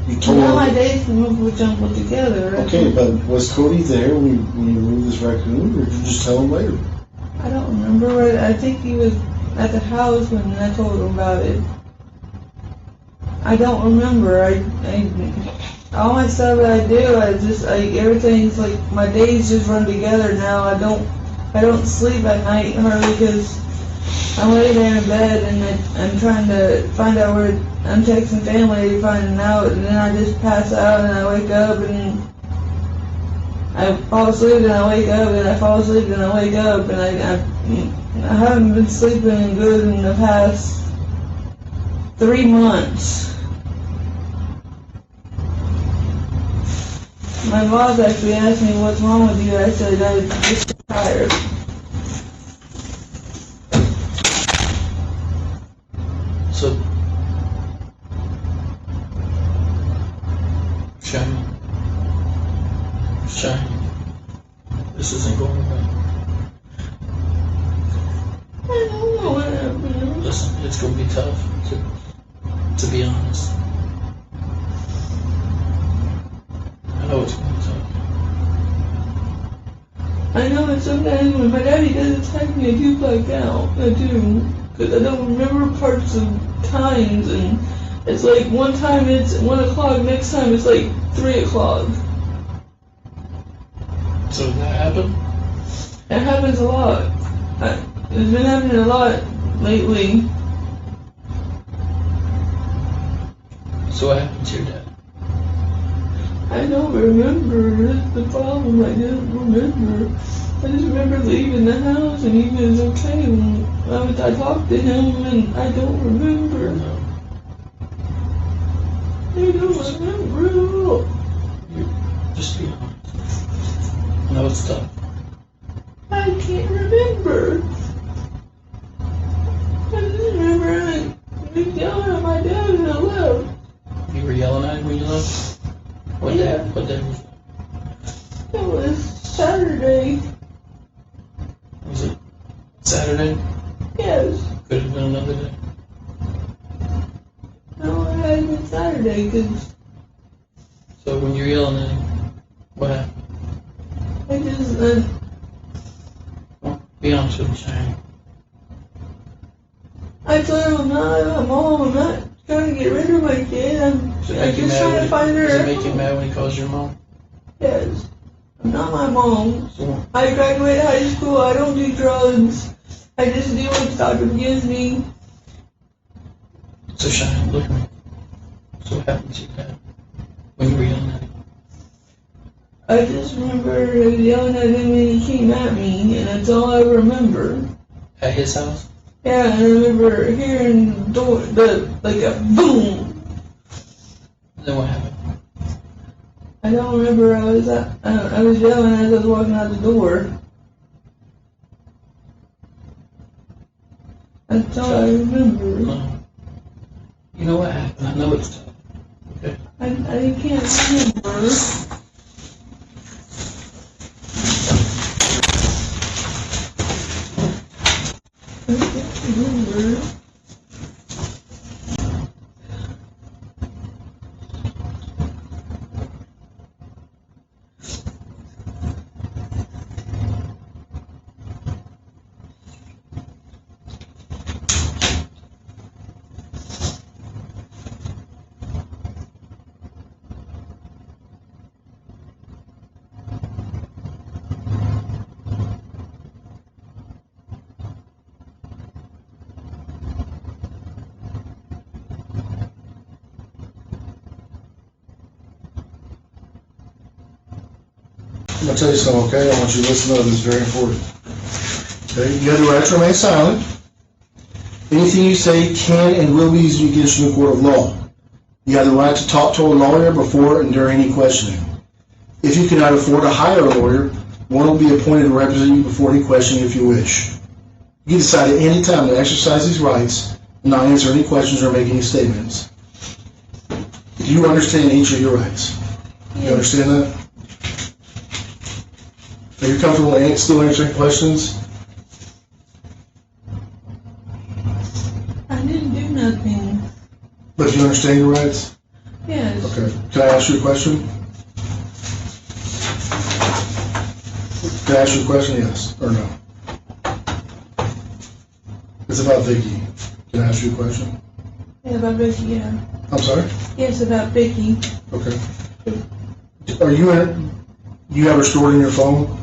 You told Now him. my days would jumble together. Okay, but was Cody there when you moved this raccoon, or did you just tell him later? I don't remember. I think he was at the house when I told him about it. I don't remember. All my stuff that I do, everything's like, my days just run together now. I don't sleep at night hardly because I'm laying there in bed and I'm trying to find out where, I'm texting family finding out, and then I just pass out and I wake up and I fall asleep and I wake up and I fall asleep and I wake up, and I haven't been sleeping good in the past 3 months. My boss actually asked me what's wrong with you. I said I'm just tired. So, Cheyanne, this isn't going away. I don't know what happened. Listen, it's going to be tough, to be honest. I know it's going to be tough. I know that sometimes when my daddy doesn't text me, I do black out. I do. Because I don't remember parts of times, and it's like one time it's 1 o'clock, next time it's like 3 o'clock. So did that happen? It happens a lot. It's been happening a lot lately. So what happened to your dad? I don't remember. That's the problem. I don't remember. I just remember leaving the house and he was okay. I talked to him and I don't remember. I don't remember. Just be honest. I know it's tough. I can't remember. I just remember I was yelling at my dad and I left. You were yelling at him when you left? What Yeah. day? What day was that? It was Saturday. Was it Saturday? Yes. Could have been another day. No, it had been Saturday because So when you're yelling at him, what happened? I just, Well, be honest with me, Cheyanne. I told him I'm not trying to get rid of my kid. I'm Does it just make you trying to mad find her. Does it make you mad when he calls your mom? Yes. I'm not my mom. So, I graduated high school. I don't do drugs. I just do what the doctor gives me. so Cheyenne, look at me. So what happened to your dad when you were young? I just remember yelling at him when he came at me, and that's all I remember. At his house? Yeah, and I remember hearing the door, like a boom. Then what happened? I don't remember. I was yelling as I was walking out the door. That's all I remember. No. You know what happened? I know it's tough. Okay. I can't remember. I can't remember. I'm gonna tell you something, okay? I want you to listen up, it's very important. Okay, you have the right to remain silent. Anything you say can and will be used against you in a court of law. You have the right to talk to a lawyer before and during any questioning. If you cannot afford to hire a lawyer, one will be appointed to represent you before any questioning if you wish. You can decide at any time to exercise these rights and not answer any questions or make any statements. Do you understand each of your rights? You understand that? Are you comfortable still answering questions? I didn't do nothing. But you understand your rights? Yes. Okay. Can I ask you a question? Can I ask you a question? Yes or no? It's about Vicky. Can I ask you a question? Yeah, about Vicky, yeah. I'm sorry? Yes, about Vicky. Okay. Are you in? You have her stored in your phone?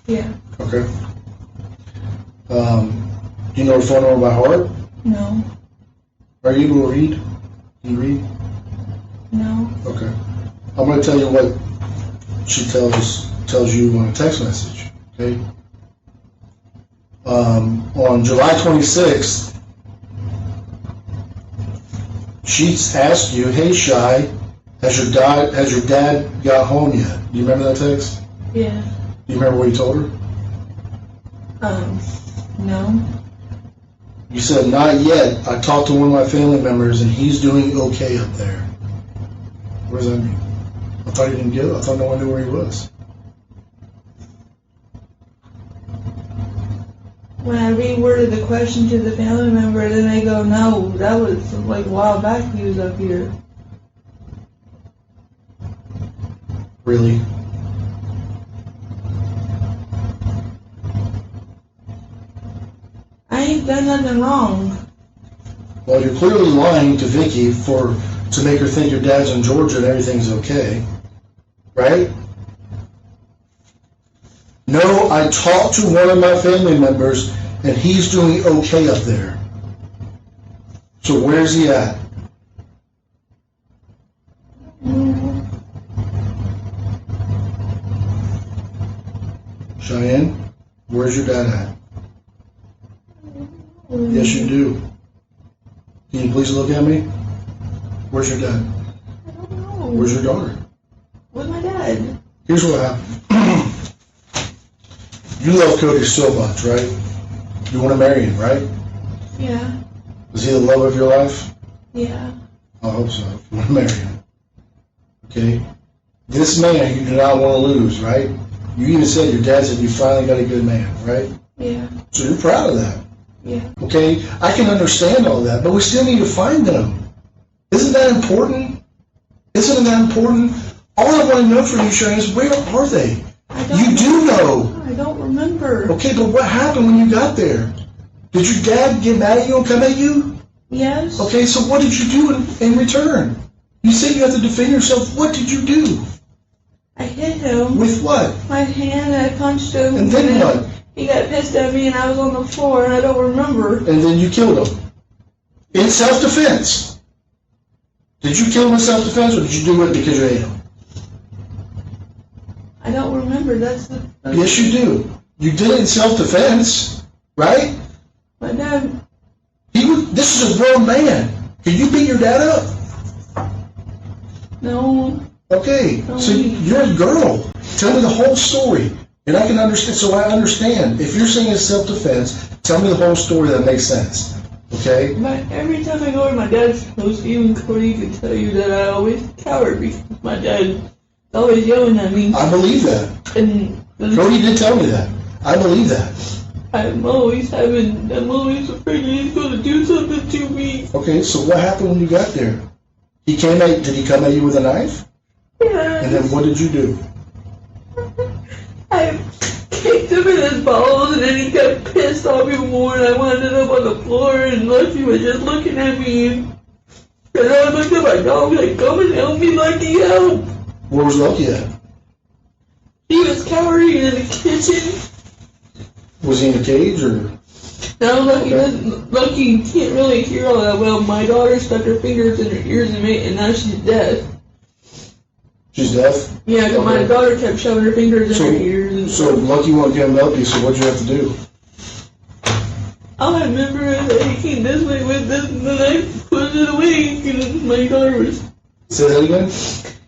Yeah. Okay. Do you know her phone number by heart? No. Are you able to read? Can you read? No. Okay. I'm going to tell you what she tells you on a text message. Okay. On July 26th, she asked you, "Hey, Shy, has your dad got home yet?" Do you remember that text? Yeah. Do you remember what you told her? No. You said, "Not yet. I talked to one of my family members and he's doing okay up there." What does that mean? I thought he didn't get it. I thought no one knew where he was. When I reworded the question to the family member, then they go, "No, that was like a while back he was up here." Really? I ain't done nothing wrong. Well, you're clearly lying to Vicky to make her think your dad's in Georgia and everything's okay, right? No, I talked to one of my family members and he's doing okay up there. So where's he at? Cheyenne, where's your dad at? Yes, you do. Can you please look at me? Where's your dad? I don't know. Where's your daughter? With my dad. Here's what happened. You love Cody so much, right? You want to marry him, right? Yeah. Is he the love of your life? Yeah. I hope so. If you want to marry him. Okay? This man you do not want to lose, right? You even said your dad said you finally got a good man, right? Yeah. So you're proud of that. Yeah. Okay? I can understand all that, but we still need to find them. Isn't that important? Isn't that important? All I want to know from you, Cheyenne, is where are they? You do know. I don't remember. Okay, but what happened when you got there? Did your dad get mad at you and come at you? Yes. Okay, so what did you do in return? You said you had to defend yourself. What did you do? I hit him With what? my hand and I punched him. And then what? He got pissed at me and I was on the floor and I don't remember. And then you killed him. In self-defense. Did you kill him in self-defense or did you do it because you ate him? I don't remember. That's Yes, you do. You did it in self-defense, right? my dad. This is a grown man. Can you beat your dad up? No. Okay, so you're a girl. Tell me the whole story. And I can understand, so I understand. If you're saying it's self-defense, tell me the whole story that makes sense. Okay? But every time I go to my dad's house, even Cody can tell you that I always cowered because my dad always yelling at me. I believe that. And Cody did tell me that. I believe that. I'm always afraid he's going to do something to me. Okay, so what happened when you got there? Did he come at you with a knife? Yeah. And then what did you do? I kicked him in his balls and then he got pissed off even more and I wound up on the floor and Lucky was just looking at me and I looked at my dog like, come and help me, Lucky, help. Where was Lucky at? He was cowering in the kitchen. Was he in a cage or? Now Lucky can't really hear all that well. My daughter stuck her fingers in her ears and now she's deaf. She's deaf? Yeah, because my daughter kept shoving her fingers in her ears. So Lucky won't come help you, so what'd you have to do? All I remember is that he came this way with this and then I pushed it away and my daughter was... Say that again?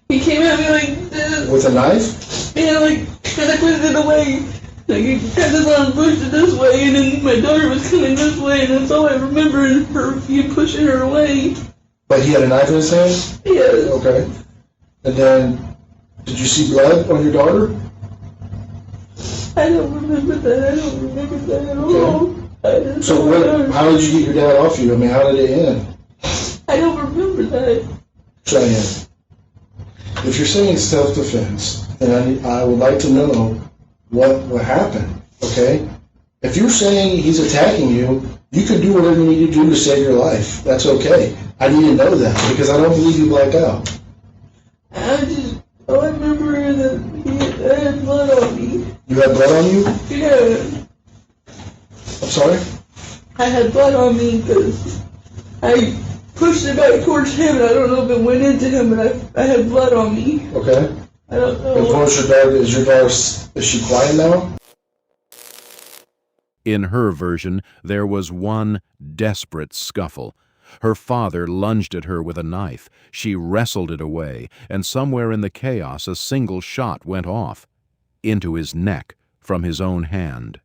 He came at me like this. With a knife? Yeah, like, and I pushed it away. Like, he kept his arm pushed it this way and then my daughter was coming this way and that's all I remember is he pushing her away. But he had a knife in his hand? Yeah. Okay. And then, did you see blood on your daughter? I don't remember that. I don't remember that at all. Okay. So how did you get your dad off you? I mean, how did it end? I don't remember that. Cheyanne, if you're saying it's self-defense, then I would like to know what happened, okay? If you're saying he's attacking you, you can do whatever you need to do to save your life. That's okay. I need to know that because I don't believe you blacked out. All I remember is that I had blood on me. You had blood on you? Yeah. I'm sorry? I had blood on me because I pushed it back towards him and I don't know if it went into him, but I had blood on me. Okay. I don't know. And towards your daughter, is she quiet now? In her version, there was one desperate scuffle. Her father lunged at her with a knife. She wrestled it away, and somewhere in the chaos a single shot went off, into his neck from his own hand.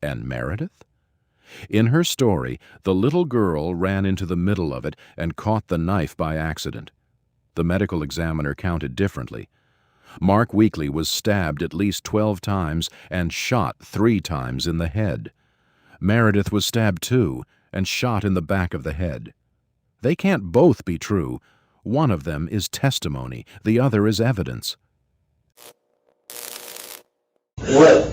And Meredith? In her story, the little girl ran into the middle of it and caught the knife by accident. The medical examiner counted differently. Mark Weekly was stabbed at least 12 times and shot 3 times in the head. Meredith was stabbed too and shot in the back of the head. They can't both be true. One of them is testimony, the other is evidence. What?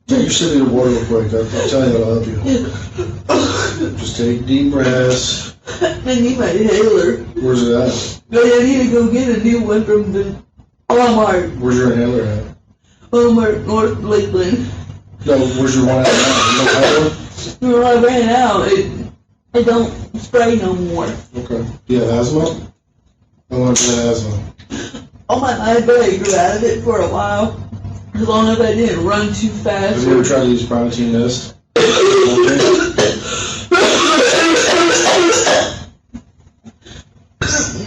Take your sip of your water real quick. I'll tell you that'll help you. Just take deep breaths. I need my inhaler. Where's it at? But I need to go get a new one from the Walmart. Where's your inhaler at? Walmart, North Lakeland. No, where's your one at now? You don't have one? No, I ran out. I don't spray no more. Okay. Do you have asthma? How long do you have asthma? Oh my life, but I grew out of it for a while. As long as I didn't run too fast. Have you ever tried to use Primatene Mist?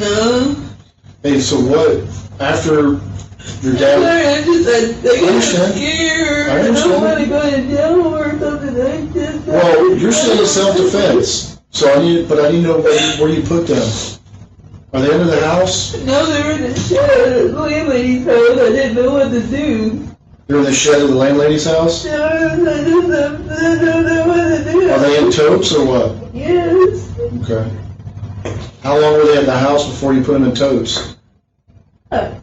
No. Hey, so what, after your dad... I got understand. scared. I understand. I don't want to go to jail or something like this. Well, you're saying self-defense, so I need to know where you put them. Are they under the house? No, they were in the shed at the landlady's house. I didn't know what to do. They're in the shed of the landlady's house? I don't know what to do. Are they in totes or what? Yes. Okay. How long were they in the house before you put them in totes? I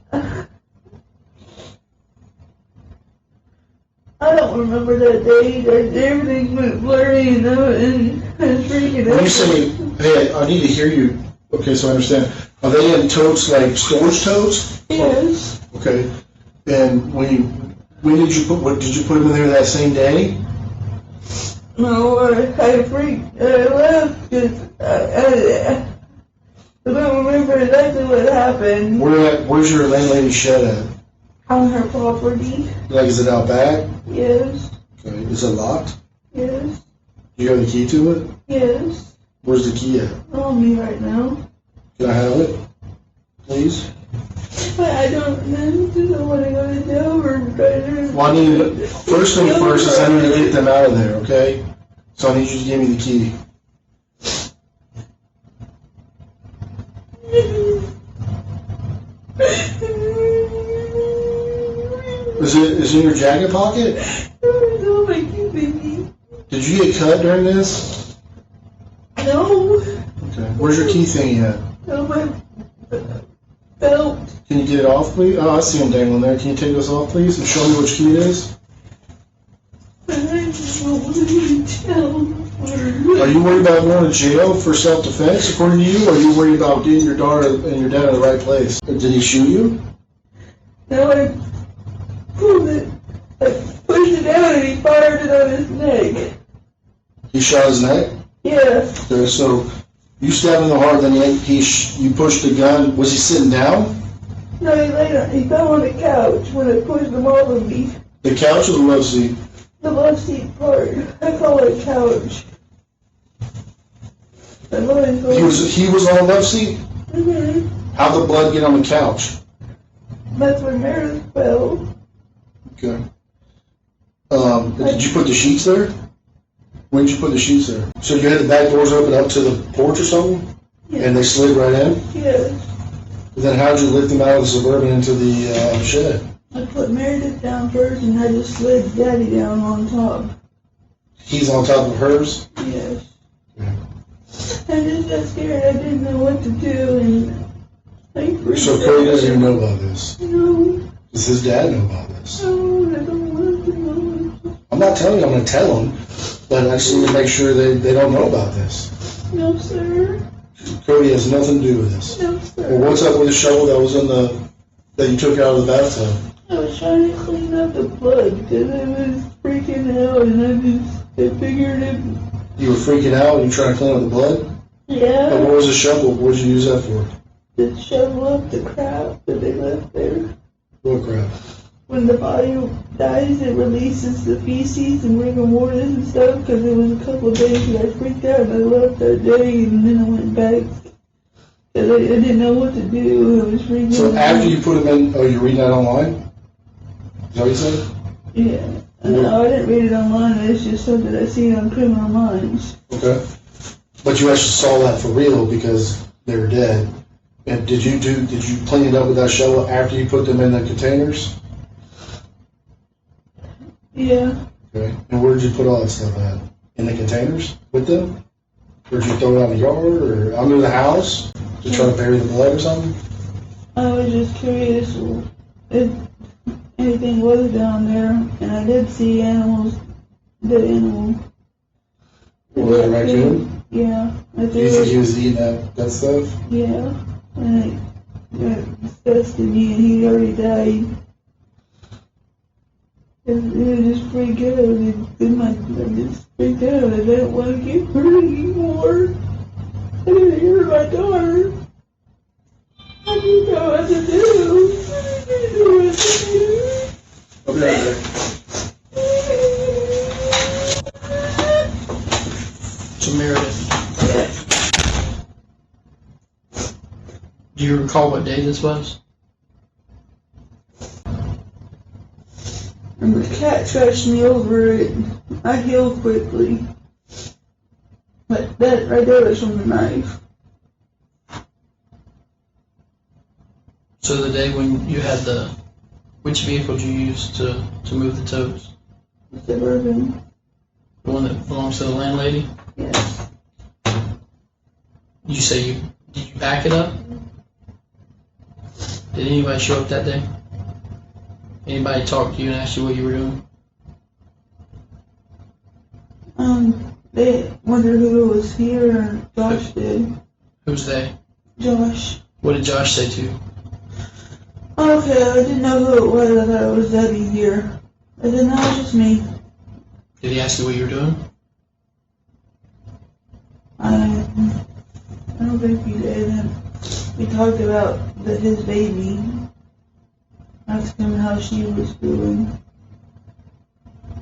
I don't remember that day. Everything went blurry and I was freaking out. When you say, hey, I need to hear you, okay, so I understand. Are they in totes, like storage totes? Yes. Okay. And when did you did you put them in there that same day? No, I left because I don't remember exactly what happened. Where's your landlady's shed at? On her property. Like, is it out back? Yes. Okay. Is it locked? Yes. Do you have the key to it? Yes. Where's the key at? On me right now. Can I have it, please? But I don't know what I'm going to do or try to. Well, I need, first thing first is I need to get them out of there, okay? So I need you to give me the key. Is it in your jacket pocket? Oh my God. Did you get cut during this? No. Okay. Where's your key thing at? No, my belt. Can you get it off, please? Oh, I see him dangling there. Can you take this off, please, and show me which key it is? I don't want to tell. Are you worried about going to jail for self-defense, according to you, or are you worried about getting your daughter and your dad in the right place? Did he shoot you? No, I pulled it. I pushed it out and he fired it on his neck. He shot his neck? Yes. Okay, so you stabbed him in the heart, then you pushed the gun. Was he sitting down? No, he fell on the couch when I pushed him off of me. The couch or the love seat? The left seat part. I call it a couch. He was on the left seat? Mm-hmm. How'd the blood get on the couch? That's when Meredith fell. Okay. Did you put the sheets there? When did you put the sheets there? So you had the back doors open up to the porch or something? Yes. And they slid right in? Yes. Then how'd you lift them out of the Suburban into the shed? I put Meredith down first and I just slid Daddy down on top. He's on top of hers? Yes. Yeah. I just got scared. I didn't know what to do and I freaked So out. Cody doesn't even know about this? No. Does his dad know about this? No, I don't want to know. I'm not telling you I'm going to tell him, but I just need to make sure they don't know about this. No, sir. Cody has nothing to do with this. No, sir. Well, what's up with the shovel that was that you took out of the bathtub? I was trying to clean up the blood because I was freaking out and I figured it. You were freaking out and you trying to clean up the blood? But Yeah. what was the shovel? What did you use that for? To shovel up the crap that they left there. What crap? When the body dies, it releases the feces and rigor mortis and stuff because it was a couple of days that I freaked out and I left that day and then I went back. Because I didn't know what to do. I was freaking So out. after you put them in, you're reading that online? Is that what you said? Yeah. No, I didn't read it online. It's just something I seen on Criminal Minds. Okay. But you actually saw that for real because they were dead. And did you clean it up with that shovel after you put them in the containers? Yeah. Okay. And where did you put all that stuff at? In the containers with them? Or did you throw it out in the yard or under the house to try to bury the blood or something? I was just curious if anything was down there, and I did see animals, dead animals. Was that a raccoon? Yeah. I Do you think he was eating that stuff? Yeah. And it disgusted me, and he already died. It was just freaked out. I just freaked out. I didn't want to get hurt anymore. I didn't hear my daughter. I didn't know what to do. I didn't know what to do. Okay. So Meredith, do you recall what day this was? And the cat scratched me over it. I healed quickly. But that right there was from the knife. So the day when you had which vehicle did you use to move the totes? Suburban. The one that belongs to the landlady? Yes. You say did you back it up? Did anybody show up that day? Anybody talk to you and ask you what you were doing? They wondered who was here, and Josh did. Who's they? Josh. What did Josh say to you? Okay, I didn't know who it was. I thought it was Debbie here. I didn't know it was just me. Did he ask you what you were doing? I don't think he did. We talked about his baby. Asked him how she was doing.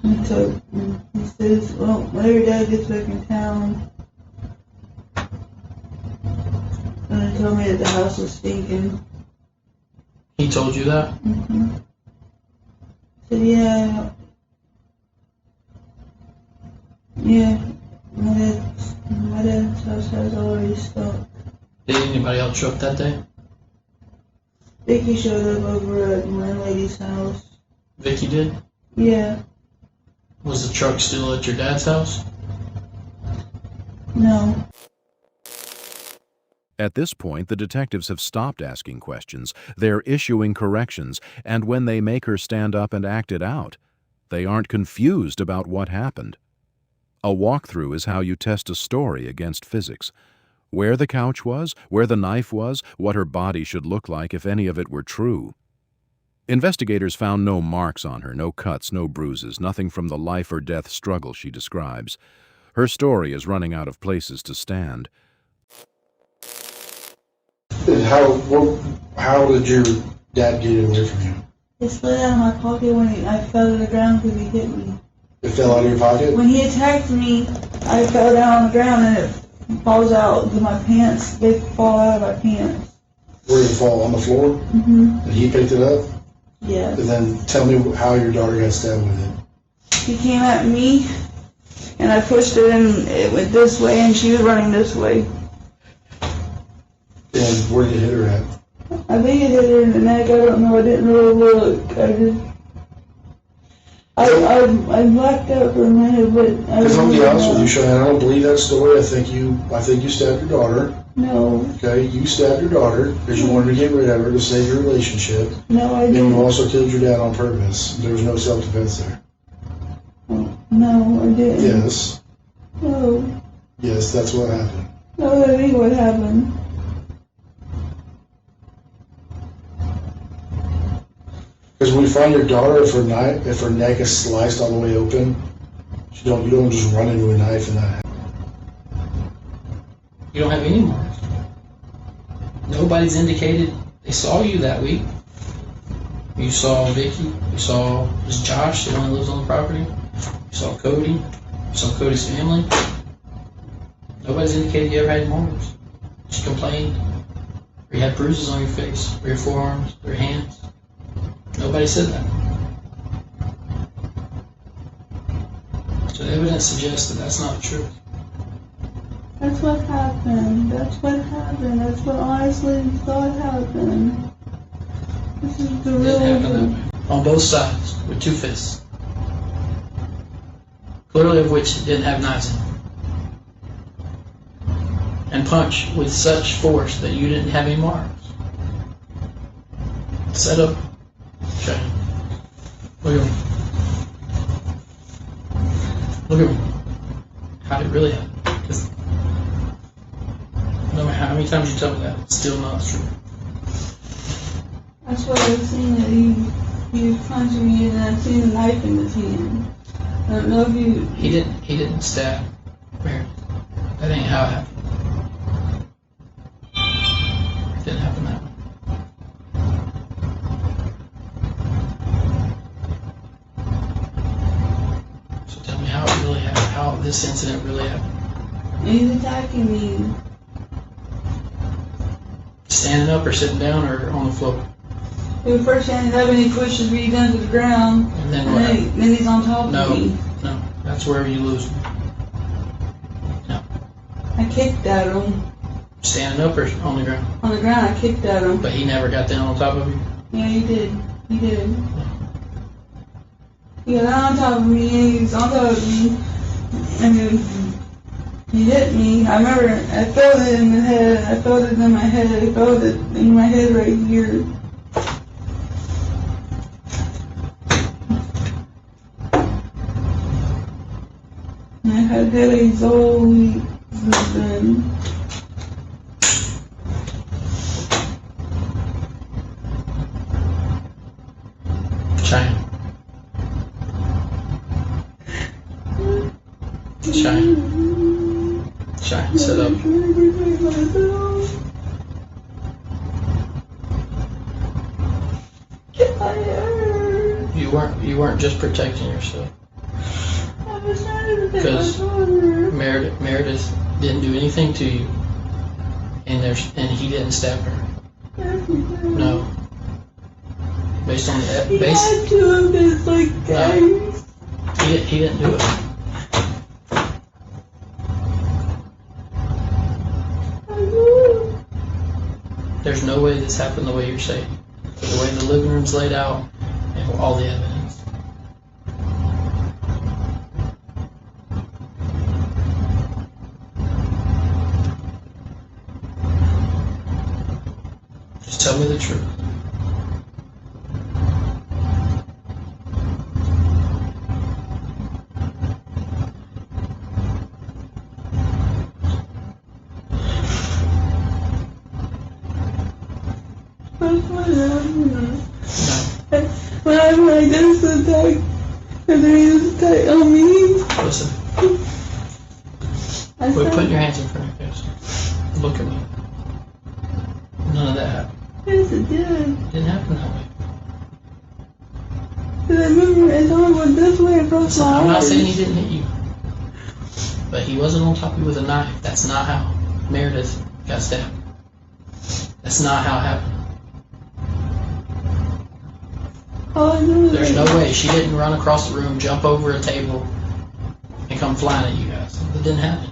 And so he says, well, when your dad gets back in town. And he told me that the house was stinking. He told you that? Mm-hmm. Said, yeah. Yeah, my dad's house has already stunk. Did anybody else show up that day? Vicky showed up over at my lady's house. Vicky did? Yeah. Was the truck still at your dad's house? No. At this point, the detectives have stopped asking questions. They're issuing corrections, and when they make her stand up and act it out, they aren't confused about what happened. A walkthrough is how you test a story against physics. Where the couch was, where the knife was, what her body should look like if any of it were true. Investigators found no marks on her, no cuts, no bruises, nothing from the life or death struggle she describes. Her story is running out of places to stand. And how did your dad get it away from you? It slid out of my pocket when I fell to the ground because he hit me. It fell out of your pocket? When he attacked me, I fell down on the ground and it falls out with my pants. They fall out of my pants. Where did it fall? On the floor? Mm-hmm. And he picked it up? Yeah. And then tell me how your daughter got stabbed with it. He came at me and I pushed it and it went this way and she was running this way. And where did it hit her at? I think it hit her in the neck. I don't know. I didn't really look. I blacked out for a minute, but I Because I'm don't gonna be honest with you, know. Cheyanne, I don't believe that story. I think you stabbed your daughter. No, Okay, you stabbed your daughter because you wanted to get rid of her to save your relationship. no, I And you didn't. also killed your dad on purpose. There was no self-defense there. No, I didn't. Yes. No, Yes, that's what happened. no, that ain't what happened. Because when we find your daughter, if her neck is sliced all the way open, you don't just run into a knife and that happens. You don't have any marks. Nobody's indicated they saw you that week. You saw Vicky. You saw Josh, the one that lives on the property. You saw Cody. You saw Cody's family. Nobody's indicated you ever had marks. She complained. Or you had bruises on your face, or your forearms, or your hands. Nobody said that. So the evidence suggests that that's not the truth. That's what happened. That's what happened. That's what honestly thought happened. This is the It real didn't happen that one. way. On both sides, with two fists. Clearly of which didn't have knives in them. And punch with such force that you didn't have any marks. Set up. Okay. Look at me. Look at me. How did it really happen? Because no matter how many times you tell me that, it's still not true. That's what I've seen that he was punching me and I've seen a knife in his hand. I don't know if you... He didn't stab Meredith. That ain't how it happened. It didn't happen that way. So tell me how it really happened, how this incident really happened. He's attacking me. Standing up or sitting down or on the floor? He was first standing up and he pushes me down to the ground. And then And what then, happened? then he's on top No, of me. no, that's where you lose me. No. I kicked at him. Standing up or on the ground? On the ground, I kicked at him. But he never got down on top of you? Yeah, he did. He did. He got on top of me and he was on top of me. And he hit me. I remember I felt it in the head. I felt it in my head. I felt it in my head right here. And I had headaches all week since then. Cheyanne. Cheyanne, sit up. You weren't just protecting yourself. I was trying to protect my Because daughter. Meredith didn't do anything to you, and he didn't stab her. No. Based on the He had to have been like guys. he didn't do it. There's no way this happened the way you're saying. The way the living room's laid out and all the evidence. Just tell me the truth. When I did this attack, and then he was attack on me. Listen. Quit putting your hands in front of your face. Look at me. None of that happened. Yes, it did. It didn't happen that way. Because I remember his arm went this way across my I'm not arm. saying he didn't hit you, but he wasn't on top of you with a knife. That's not how Meredith got stabbed. That's not how it happened. All I knew was There's no way. She didn't run across the room, jump over a table, and come flying at you guys. It didn't happen.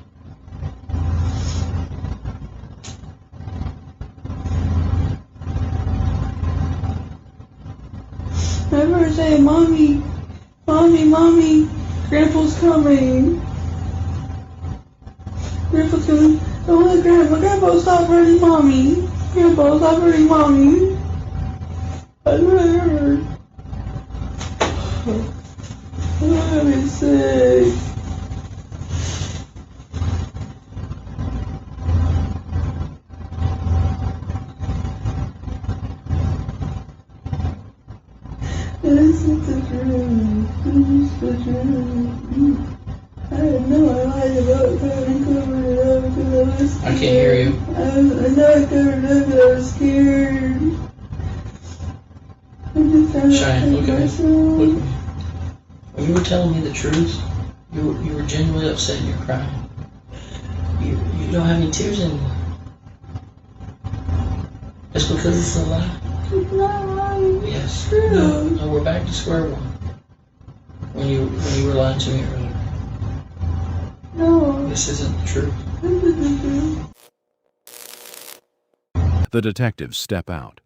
I remember saying, Mommy, Mommy, Mommy, Grandpa's coming. Grandpa's coming. Don't let Grandpa stop hurting Mommy. Grandpa, stop hurting Mommy. That's what I heard. I'm having sick. This is the truth. This is the truth. I didn't know I lied about having covered it up because I was scared. I can't hear you. I know I covered it up because I was scared. I'm just trying to Cheyanne, look protect at me. myself. Look at me. When you were telling me the truth, you were genuinely upset and you're crying. You don't have any tears anymore. Just because it's a lie. It's not right. Yes. True. No, we're back to square one. When you were lying to me earlier. No, This isn't the truth. this is the truth. The detectives step out.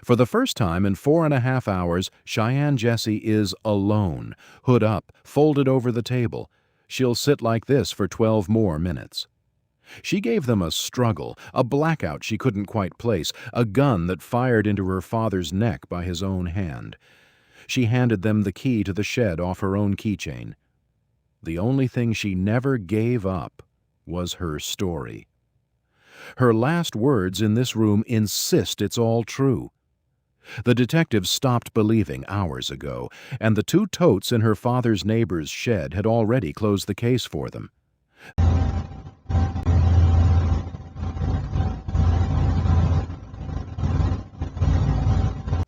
For the first time in 4.5 hours, Cheyanne Jessie is alone, hood up, folded over the table. She'll sit like this for 12 more minutes. She gave them a struggle, a blackout she couldn't quite place, a gun that fired into her father's neck by his own hand. She handed them the key to the shed off her own keychain. The only thing she never gave up was her story. Her last words in this room insist it's all true. The detectives stopped believing hours ago, and the 2 totes in her father's neighbor's shed had already closed the case for them.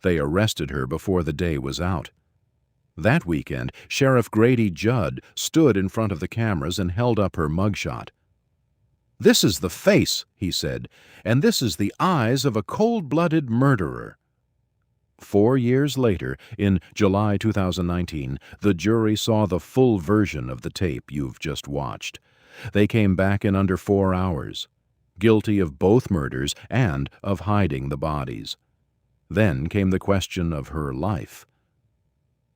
They arrested her before the day was out. That weekend, Sheriff Grady Judd stood in front of the cameras and held up her mugshot. "This is the face," he said, "and this is the eyes of a cold-blooded murderer." 4 years later, in July 2019, the jury saw the full version of the tape you've just watched. They came back in under 4 hours, guilty of both murders and of hiding the bodies. Then came the question of her life.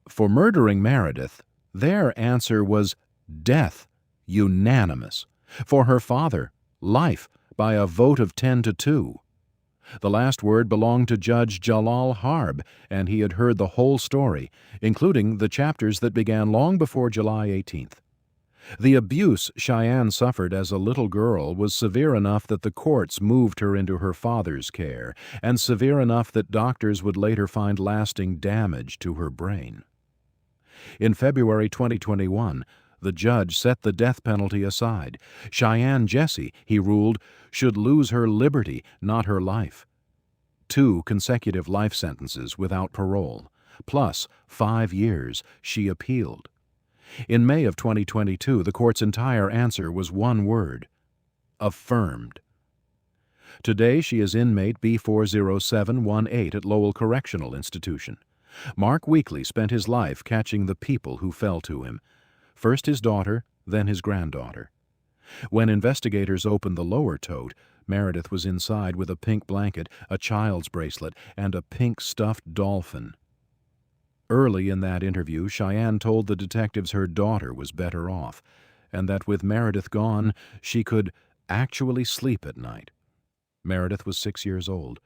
For murdering Meredith, their answer was death, unanimous. For her father, life, by a vote of 10-2. The last word belonged to Judge Jalal Harb, and he had heard the whole story, including the chapters that began long before July 18th. The abuse Cheyanne suffered as a little girl was severe enough that the courts moved her into her father's care, and severe enough that doctors would later find lasting damage to her brain. In February 2021, the judge set the death penalty aside. Cheyanne Jessie, he ruled, should lose her liberty, not her life. 2 consecutive life sentences without parole, plus 5 years. She appealed. In May of 2022, the court's entire answer was one word: affirmed. Today, she is inmate B40718 at Lowell Correctional Institution. Mark Weekly spent his life catching the people who fell to him, first his daughter, then his granddaughter. When investigators opened the lower tote, Meredith was inside with a pink blanket, a child's bracelet, and a pink stuffed dolphin. Early in that interview, Cheyanne told the detectives her daughter was better off, and that with Meredith gone, she could actually sleep at night. Meredith was 6 years old.